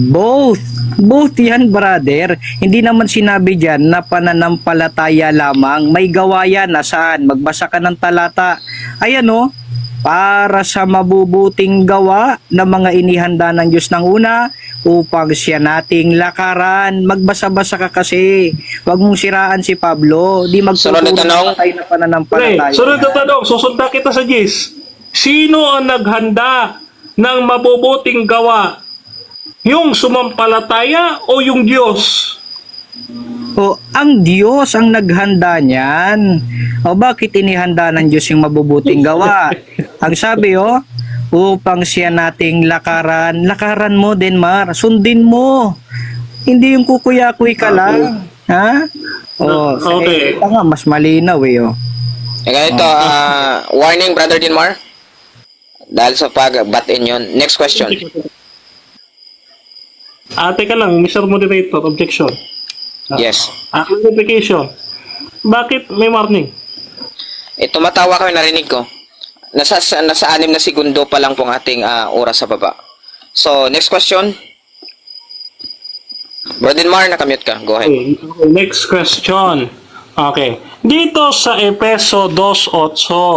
Both. Both yan, brother. Hindi naman sinabi dyan na pananampalataya lamang. May gawa yan. Nasaan? Magbasa ka ng talata. Ayan o. Para sa mabubuting gawa na mga inihanda ng Diyos ng una upang siya nating lakaran. Magbasa-basa ka kasi. Huwag mong siraan si Pablo. Di Sunod na tanong. tayo na pananampalataya. Sunod na tanong, susunda kita sa Gis. Sino ang naghanda ng mabubuting gawa? Yung sumampalataya o yung Diyos? O, ang Diyos ang naghanda niyan. O, bakit inihanda ng Diyos yung mabubuting gawa? Ang sabi, upang siya nating lakaran. Lakaran mo, Denmar. Sundin mo. Hindi yung kukuya-kuy ka lang. Ha? O, Okay. ito nga, mas malinaw Ganito, warning, Brother Dinmar. Dahil sa pag-bat-in yun. Next question. Teka lang, Mr. Moderator, objection. Yes. Clarification. Bakit may warning? Tumatawa kami, narinig ko. Nasa 6 na segundo pa lang pong ating oras sa baba. So, next question. Brother Dinmar, nakamute ka. Go ahead. Okay, next question. Okay. Dito sa Epeso 2:8.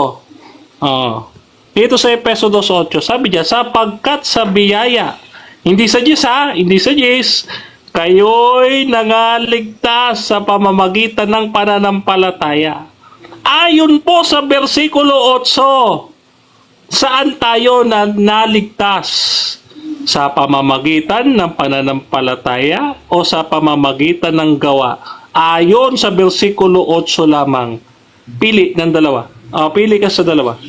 Dito sa Epeso 2:8, sabi diyan, sapagkat sa biyaya, hindi sa Diyos hindi sa Diyos, kayo'y nangaligtas sa pamamagitan ng pananampalataya. Ayon po sa versikulo 8, saan tayo naligtas? Sa pamamagitan ng pananampalataya o sa pamamagitan ng gawa? Ayon sa versikulo 8 lamang. Pili ng dalawa. Pili ka sa dalawa.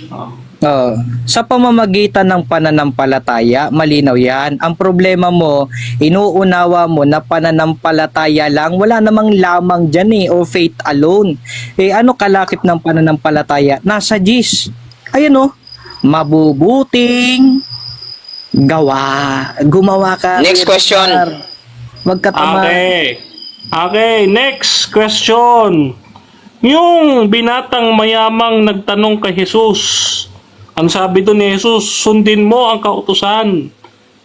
Sa pamamagitan ng pananampalataya, malinaw yan. Ang problema mo, inuunawa mo na pananampalataya lang, wala namang lamang dyan o faith alone. Ano kalakip ng pananampalataya? Nasa Diyos. Ayan mabubuting gawa. Gumawa ka. Next question. Huwag ka tamad. Okay, next question. Yung binatang mayamang nagtanong kay Jesus, ang sabi doon ni Jesus, sundin mo ang kautusan.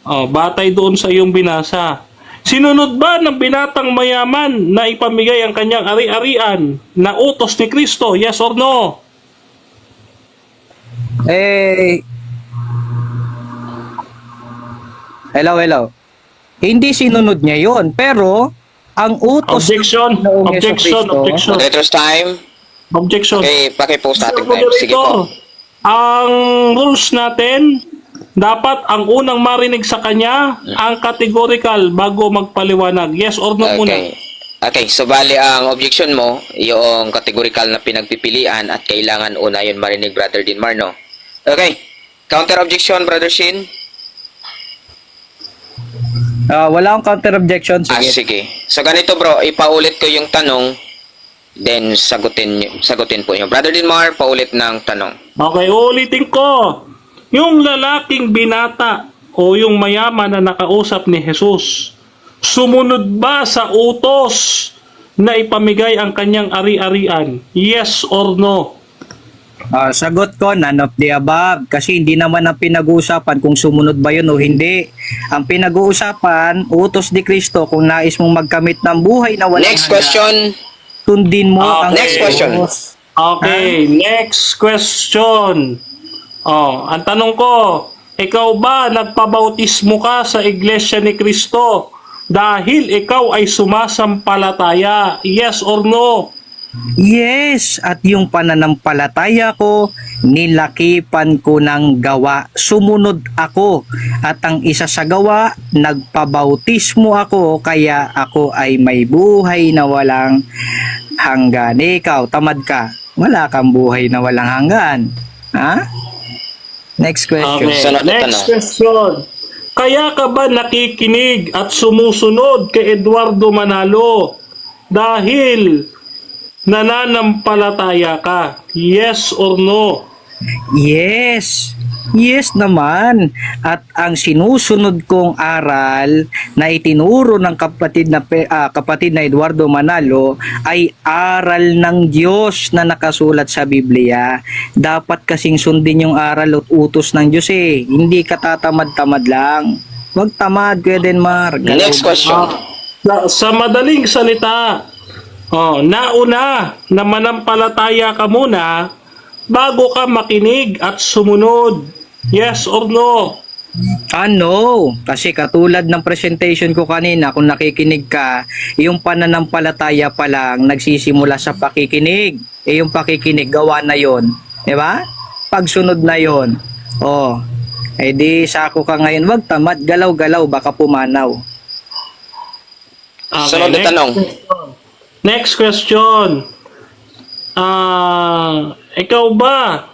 Batay doon sa iyong binasa. Sinunod ba ng binatang mayaman na ipamigay ang kanyang ari-arian na utos ni Kristo? Yes or no? Hello. Hindi sinunod niya yon, pero ang utos Objection. ng Panginoong Jesucristo, Moderator's time. Objection. Okay, pakipost ating Mr. time. Sige po. Moderator, ang rules natin, dapat ang unang marinig sa kanya, ang categorical bago magpaliwanag. Yes or no muna? Okay, so bali ang objection mo, yung categorical na pinagpipilian at kailangan una yun marinig, Brother Dinmar, no? Okay, counter objection, Brother Shin? wala akong counter objection. Sige. Sige. So ganito bro, ipaulit ko yung tanong, then sagutin po nyo. Brother Dinmar, paulit ng tanong. Okay, ulitin ko. Yung lalaking binata o yung mayaman na nakausap ni Jesus, sumunod ba sa utos na ipamigay ang kanyang ari-arian? Yes or no? Sagot ko, none of the above. Kasi hindi naman ang pinag-uusapan kung sumunod ba yun o hindi. Ang pinag-uusapan, utos ni Kristo, kung nais mong magkamit ng buhay na walang Next question. sundin mo ang Next question. utos. Okay, next question. Ang tanong ko, ikaw ba nagpabautismo ka sa Iglesia ni Kristo dahil ikaw ay sumasampalataya? Yes or no? Yes, at yung pananampalataya ko, nilakipan ko ng gawa. Sumunod ako. At ang isa sa gawa, nagpabautismo ako, kaya ako ay may buhay na walang hanggan. Ikaw, tamad ka. Wala kang buhay na walang hanggan. Ha? Next question. Okay. Sunod na Next tanong. question. Kaya ka ba nakikinig at sumusunod kay Eduardo Manalo dahil nananampalataya ka? Yes or no? Yes. Yes naman. At ang sinusunod kong aral na itinuro ng kapatid na Eduardo Manalo ay aral ng Diyos na nakasulat sa Biblia. Dapat kasing sundin yung aral at utos ng Diyos eh. Hindi ka tatamad-tamad lang. Huwag tamad, Kuya Denmar. Next question. Sa madaling salita, nauna na manampalataya ka muna bago ka makinig at sumunod. Yes or no? No. Kasi katulad ng presentation ko kanina, kung nakikinig ka, yung pananampalataya pa lang nagsisimula sa pakikinig. Yung pakikinig, gawa na yon, di ba? Pagsunod na yon. Di sako ka ngayon, wag tamad, galaw-galaw, baka pumanaw. Sunod na tanong. Next question. Ikaw ba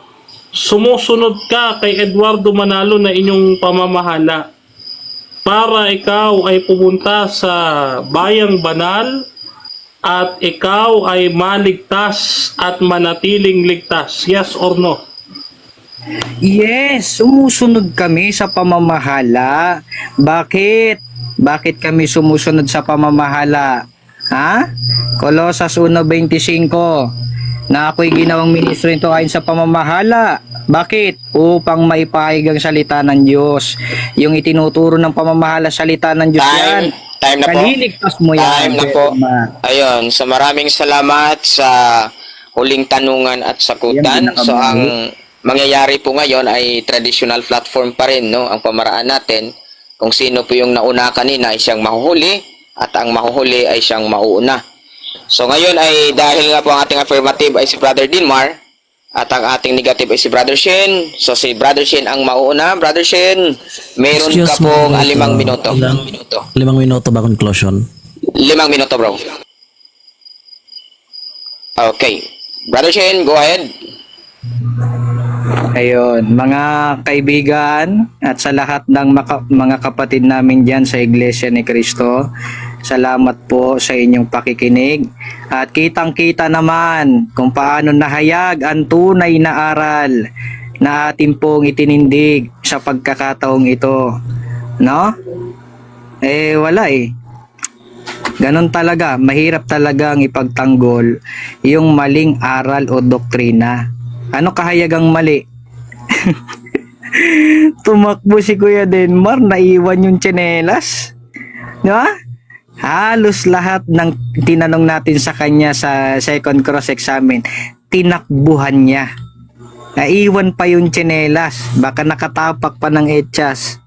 sumusunod ka kay Eduardo Manalo na inyong pamamahala para ikaw ay pumunta sa bayang banal at ikaw ay maligtas at manatiling ligtas? Yes or no? Yes, sumusunod kami sa pamamahala. Bakit? Bakit kami sumusunod sa pamamahala? Ha? Colosas 1:25 na ako'y ginawang ministro nito ayon sa pamamahala. Bakit? Upang maipahayag ang salita ng Diyos. Yung itinuturo ng pamamahala, salita ng Diyos yan. Time na po. Kaliligtas mo yan. Time na po. Ayun, so maraming salamat sa huling tanungan at sagutan. So ang mangyayari po ngayon ay traditional platform pa rin, no? Ang pamaraan natin, kung sino po yung nauna kanina ay siyang mahuhuli at ang mahuhuli ay siyang mauuna. So ngayon ay dahil nga po ang ating affirmative ay si Brother Denmar at ang ating negative ay si Brother Shen. So si Brother Shen ang mauuna. Brother Shen, meron ka pong 5 minuto. 5 minuto ba conclusion? 5 minuto, bro. Okay. Brother Shen, go ahead. Ayun, mga kaibigan at sa lahat ng mga kapatid namin dyan sa Iglesia ni Cristo, salamat po sa inyong pakikinig at kitang-kita naman kung paano nahayag ang tunay na aral na atin pong itinindig sa pagkakataong ito. No? Wala eh. Ganon talaga, mahirap talagang ipagtanggol yung maling aral o doktrina. Ano kahayagang mali? Tumakbo si Kuya Denmar, naiwan yung tsinelas. Di ba? Halos lahat ng tinanong natin sa kanya sa second cross-examine, tinakbuhan niya. Naiwan pa yung tsinelas, baka nakatapak pa ng etsyas.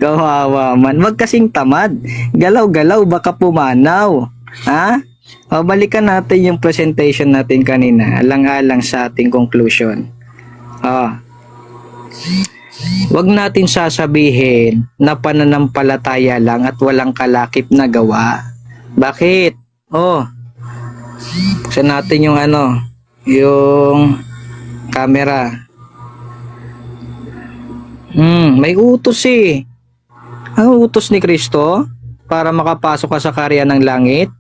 Kawawa man, wag kasing tamad. Galaw-galaw, baka pumanaw. Ha? O, balikan natin yung presentation natin kanina, alang-alang sa ating conclusion. Wag natin sasabihin na pananampalataya lang at walang kalakip na gawa. Bakit? Buksan natin yung yung camera. May utos eh. Ang utos ni Kristo para makapasok ka sa kaharian ng langit,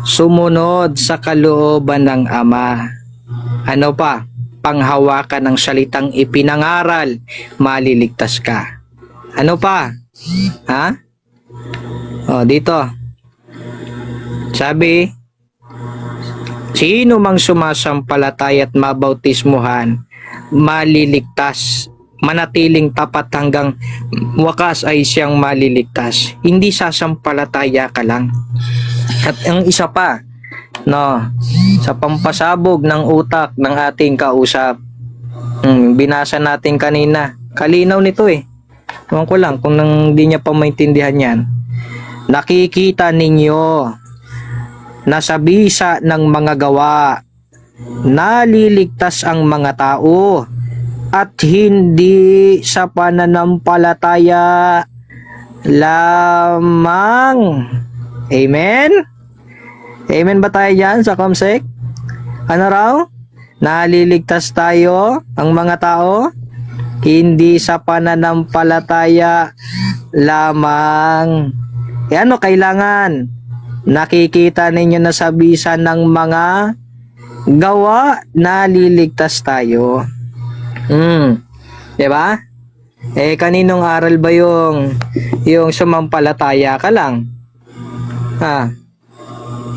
sumunod sa kalooban ng Ama. Ano pa? Panghawakan ng salitang ipinangaral, maliligtas ka. Ano pa? Ha? Dito. Sabi, sino mang sumasampalataya at mabautismuhan, maliligtas. Manatiling tapat hanggang wakas ay siyang maliligtas. Hindi sasampalataya ka lang. At ang isa pa, sa pampasabog ng utak ng ating kausap, binasa natin kanina, kalinaw nito eh. Ewan ko lang kung hindi niya pa maintindihan yan. Nakikita ninyo na sa bisa ng mga gawa, naliligtas ang mga tao at hindi sa pananampalataya lamang. Amen? Amen ba tayo dyan sa Comsec? Ano raw? Naliligtas tayo, ang mga tao, hindi sa pananampalataya lamang. Ano kailangan? Nakikita ninyo na sa bisa ng mga gawa, naliligtas tayo. Diba? Kaninong aral ba yung sumampalataya ka lang?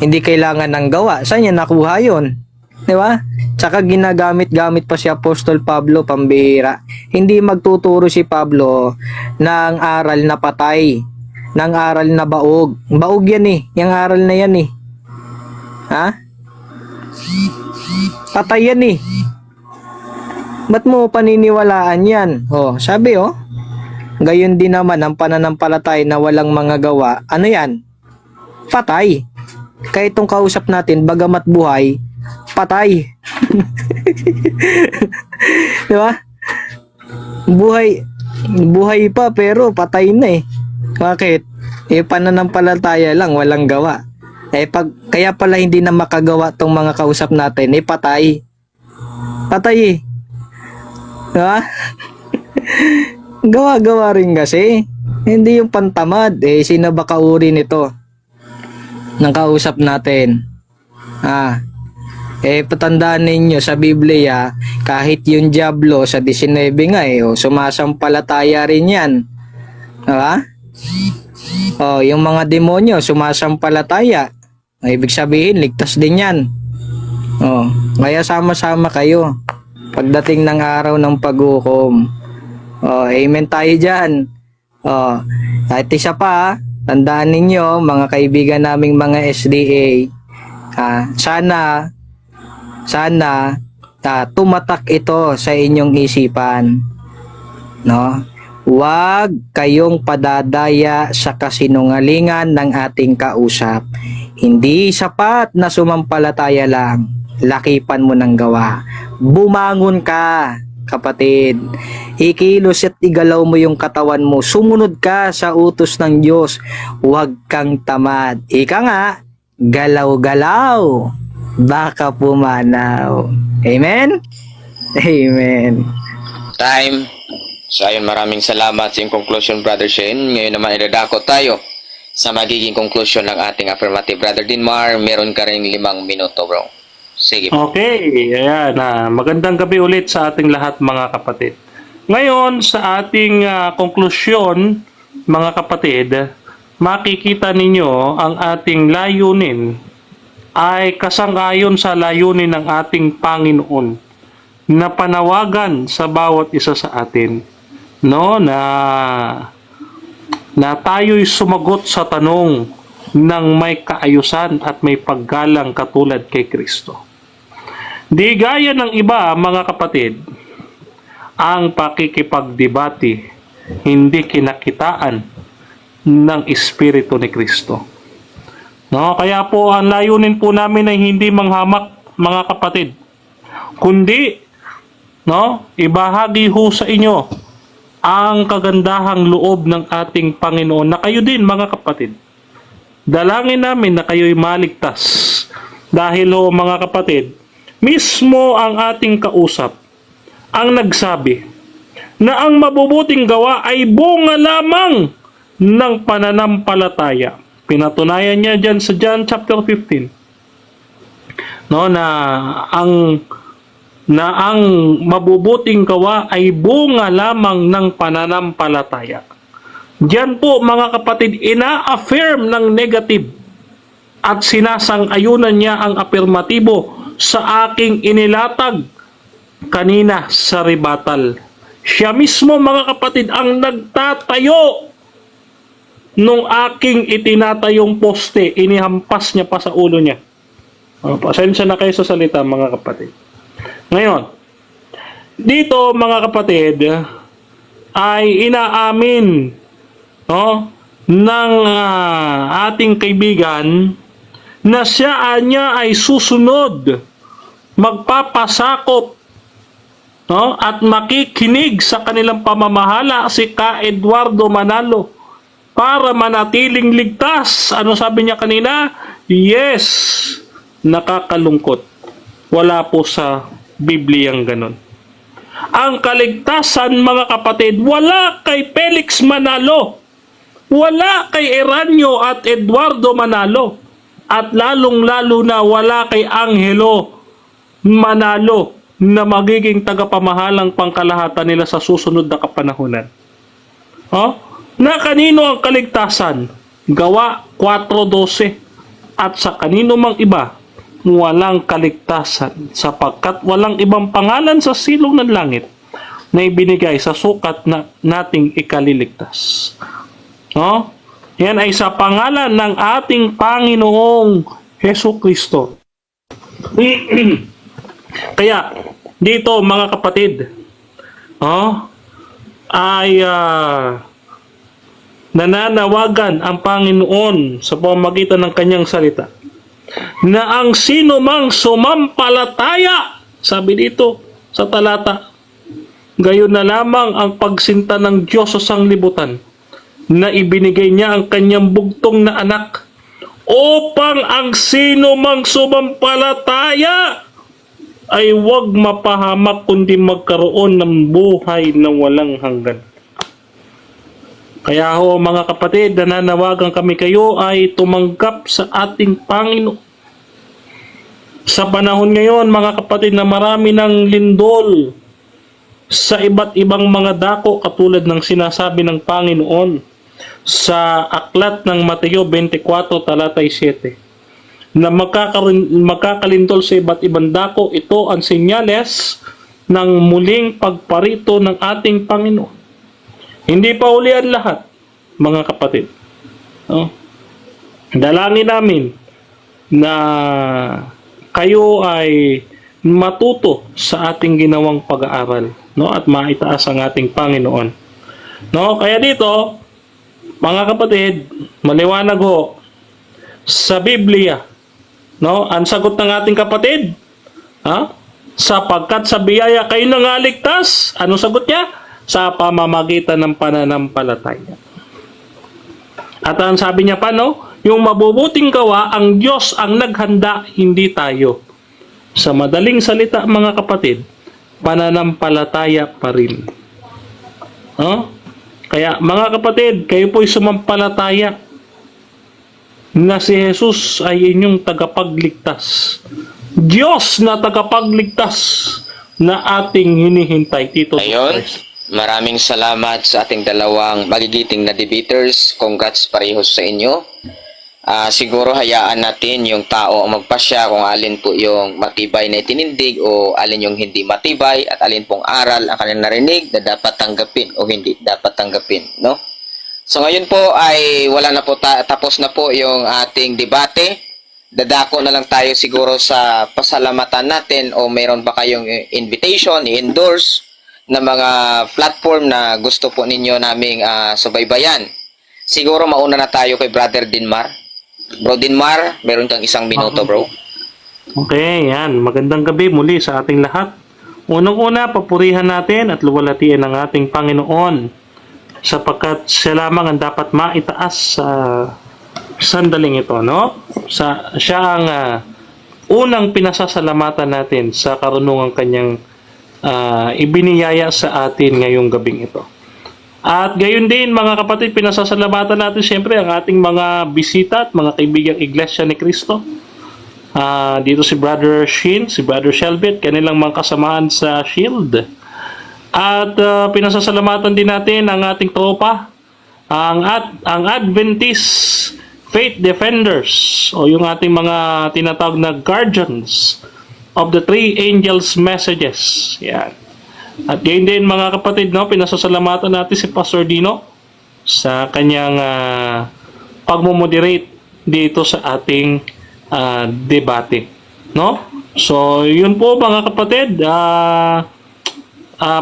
Hindi kailangan ng gawa. Saan niya nakuha yun? Diba? Tsaka ginagamit-gamit pa si Apostol Pablo, pambihira. Hindi magtuturo si Pablo ng aral na patay, ng aral na baog. Baog yan yung aral na yan Patay yan Ba't mo paniniwalaan yan? Sabi gayon din naman ang pananampalataya na walang mga gawa. Ano yan? Patay. Kaya itong kausap natin, bagamat buhay, patay. Diba? Buhay pa pero patay na Bakit? Pananampalataya lang, walang gawa. Kaya pala hindi na makagawa tong mga kausap natin, patay. Patay Diba? Gawa-gawa rin kasi. Hindi yung pantamad. Sino ba kauri nito? Ng kausap natin. Patandaan ninyo sa Biblia, kahit yung Diablo sa 19 nga sumasampalataya rin yan. Diba? Yung mga demonyo sumasampalataya. Ibig sabihin, ligtas din yan. Kaya sama-sama kayo pagdating ng araw ng paghukom. Amen tayo dyan. Kahit isa pa, tandaan ninyo, mga kaibigan naming mga SDA, sana tumatak ito sa inyong isipan. Huwag kayong padadaya sa kasinungalingan ng ating kausap. Hindi sapat na sumampalataya lang. Lakipan mo ng gawa. Bumangon ka, kapatid. Ikilos at igalaw mo yung katawan mo. Sumunod ka sa utos ng Diyos. Huwag kang tamad. Ika nga, galaw-galaw. Baka pumanaw. Amen? Amen. Time. So ayun, maraming salamat sa iyong conclusion, Brother Shane. Ngayon naman idadako tayo sa magiging conclusion ng ating affirmative. Brother Dinmar, meron ka rin 5 minuto, bro. Sige. Okay, ayan. Magandang gabi ulit sa ating lahat, mga kapatid. Ngayon, sa ating konklusyon, mga kapatid, makikita ninyo ang ating layunin ay kasang-ayon sa layunin ng ating Panginoon na panawagan sa bawat isa sa atin, na tayo'y sumagot sa tanong ng may kaayusan at may paggalang katulad kay Kristo. Di gaya ng iba, mga kapatid, ang pakikipagdebate hindi kinakitaan ng Espiritu ni Kristo. Kaya po ang layunin po namin ay hindi manghamak, mga kapatid, kundi ibahagi ho sa inyo ang kagandahang loob ng ating Panginoon na kayo din, mga kapatid. Dalangin namin na kayo'y maligtas. Dahil mga kapatid, mismo ang ating kausap ang nagsabi na ang mabubuting gawa ay bunga lamang ng pananampalataya. Pinatunayan niya dyan sa John chapter 15. Na ang mabubuting gawa ay bunga lamang ng pananampalataya. Diyan po, mga kapatid, ina-affirm ng negative at sinasang-ayunan niya ang afirmatibo sa aking inilatag kanina sa rebuttal. Siya mismo, mga kapatid, ang nagtatayo nung aking itinatayong poste. Inihampas niya pa sa ulo niya. Pasensya na kayo sa salita, mga kapatid. Ngayon, dito, mga kapatid, ay inaamin ng ating kaibigan na siya ay susunod, magpapasakop at makikinig sa kanilang pamamahala si Ka Eduardo Manalo para manatiling ligtas. Ano sabi niya kanina? Yes, nakakalungkot. Wala po sa Bibliyang ganon. Ang kaligtasan, mga kapatid, wala kay Felix Manalo, wala kay Eranio at Eduardo Manalo, at lalong-lalo na wala kay Angelo Manalo na magiging tagapamahalang pangkalahatan nila sa susunod na kapanahunan. Na kanino ang kaligtasan? Gawa 4:12. At sa kanino mang iba, walang kaligtasan, sapagkat walang ibang pangalan sa silong ng langit na ibinigay sa sukat na nating ikaliligtas. Yan ay sa pangalan ng ating Panginoong Hesukristo. Kaya dito, mga kapatid, ay nananawagan ang Panginoon sa pamamagitan ng kanyang salita na ang sino mang sumampalataya, sabi dito sa talata, gayon na lamang ang pagsinta ng Diyos sa sanglibutan na ibinigay niya ang kanyang bugtong na anak upang ang sino mang sumampalataya ay huwag mapahamak kundi magkaroon ng buhay na walang hanggan. Kaya ho, mga kapatid, nananawagan kami kayo ay tumanggap sa ating Panginoon. Sa panahon ngayon, mga kapatid, na marami ng lindol sa iba't ibang mga dako katulad ng sinasabi ng Panginoon sa aklat ng Mateo 24, talatay 7, na magkakalindol sa iba't ibang dako. Ito ang senyales ng muling pagparito ng ating Panginoon. Hindi pa uli ang lahat, mga kapatid. Dalangin namin na kayo ay matuto sa ating ginawang pag-aaral, at maitaas ang ating Panginoon. Kaya dito, mga kapatid, maliwanag ho sa Biblia, ang sagot ng ating kapatid, sapagkat sa biyaya kayo nangaligtas. Anong sagot niya? Sa pamamagitan ng pananampalataya. At ang sabi niya pa, yung mabubuting gawa, ang Diyos ang naghanda, hindi tayo. Sa madaling salita, mga kapatid, pananampalataya pa rin. Kaya, mga kapatid, kayo po'y sumampalataya na si Jesus ay inyong tagapagligtas. Diyos na tagapagligtas na ating hinihintay. Tito Ayun, maraming salamat sa ating dalawang magigiting na debaters. Congrats parehos sa inyo. Siguro hayaan natin yung tao ang magpasya kung alin po yung matibay na itinindig o alin yung hindi matibay at alin pong aral ang kanilang narinig na dapat tanggapin o hindi dapat tanggapin, So ngayon po ay wala na po, tapos na po yung ating debate. Dadako na lang tayo siguro sa pasalamatan natin, o mayroon ba kayong invitation, i-endorse na mga platform na gusto po ninyo naming subaybayan. Siguro mauna na tayo kay Brother Dinmar. Bro Dinmar, meron kang 1 minuto, bro. Okay, yan. Magandang gabi muli sa ating lahat. Unang-una, papurihan natin at luwalhatiin ang ating Panginoon, sapagkat siya lamang ang dapat maitaas sa sandaling ito, siya ang unang pinasasalamatan natin sa karunungang kanyang ibiniyaya sa atin ngayong gabing ito. At gayon din, mga kapatid, pinasasalamatan natin siyempre ang ating mga bisita at mga kaibigang Iglesia ni Cristo. Dito si Brother Sheen, si Brother Shelby, kanilang mga kasamaan sa Shield. At pinasasalamatan din natin ang ating tropa, ang Adventist Faith Defenders, o yung ating mga tinatawag na guardians of the Three Angels Messages. Yan. At gayon din, mga kapatid, pinasasalamatan natin si Pastor Dino sa kanyang pagmomoderate dito sa ating debate. So, yun po, mga kapatid.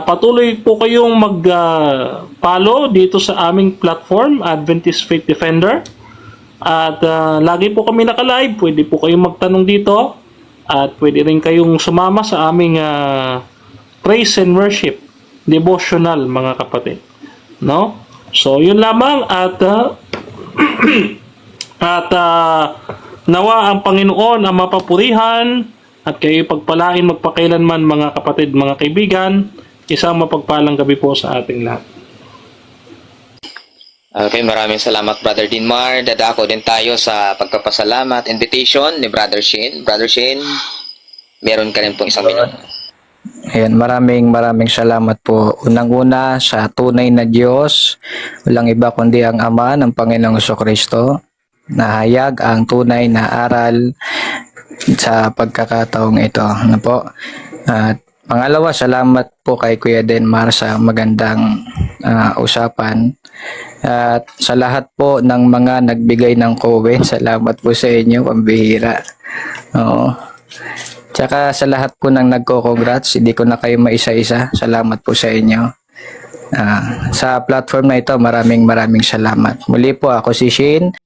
Patuloy po kayong mag-follow dito sa aming platform, Adventist Faith Defender. At lagi po kami naka-live. Pwede po kayong magtanong dito. At pwede rin kayong sumama sa aming praise and worship devotional, mga kapatid. So, yun lamang. At nawa ang Panginoon ang mapapurihan at kayo pagpalain magpakailanman mga kapatid, mga kaibigan. Isang mapagpalang gabi po sa ating lahat. Okay, maraming salamat Brother Dinmar. Dadako din tayo sa pagpapasalamat, invitation ni Brother Shane. Brother Shane, meron ka rin pong isang minuto. Ayan, maraming salamat po. Unang-una sa tunay na Diyos, walang iba kundi ang Ama ng Panginoong Jesucristo, nahayag ang tunay na aral sa pagkakataong ito. Ano po? At pangalawa, salamat po kay Kuya Denmar sa magandang usapan. At sa lahat po ng mga nagbigay ng comment, salamat po sa inyo, pambihira. Oo. Tsaka sa lahat po ng nagko-congrats, hindi ko na kayo maisa-isa. Salamat po sa inyo. Sa platform na ito, maraming salamat. Muli po, ako si Shane.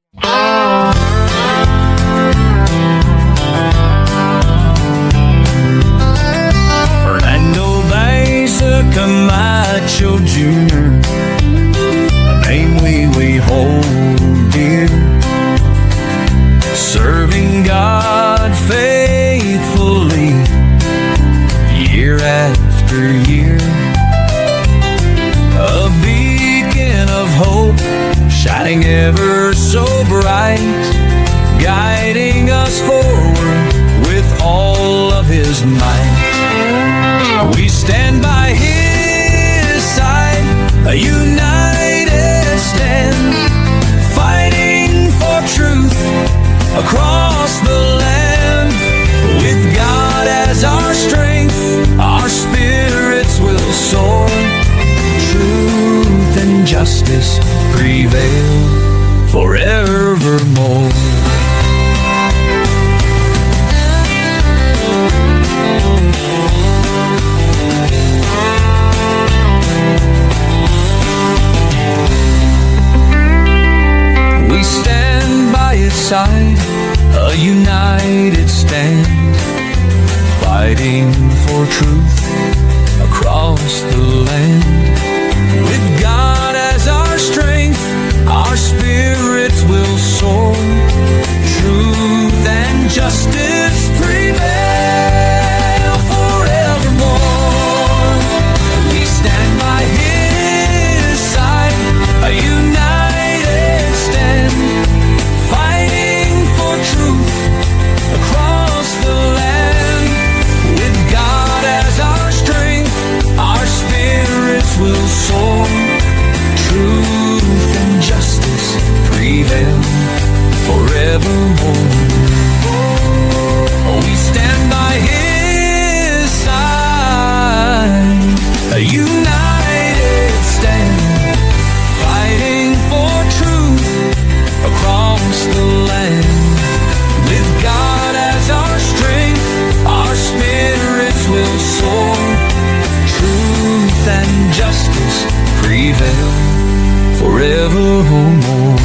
Fernando Baeza Camacho Jr., a name we hold dear, serving God faithfully year after year, a beacon of hope shining ever so bright, guiding us forward with all of His might. We stand by His side, a united stand, fighting for truth across the land. With God as our strength, our spirits will soar. Truth and justice prevail forevermore. We stand by His side, a united stand, fighting for truth across the land. With God as our strength, our spirits will soar. Truth and justice prevail forevermore. We stand by His side, a united stand, fighting for truth across the land. With God as our strength, our spirits will soar. Truth and justice prevail forevermore. We stand by His side, a united stand, fighting for truth across the land. With God as our strength, our spirits will soar. Truth and justice prevail forevermore.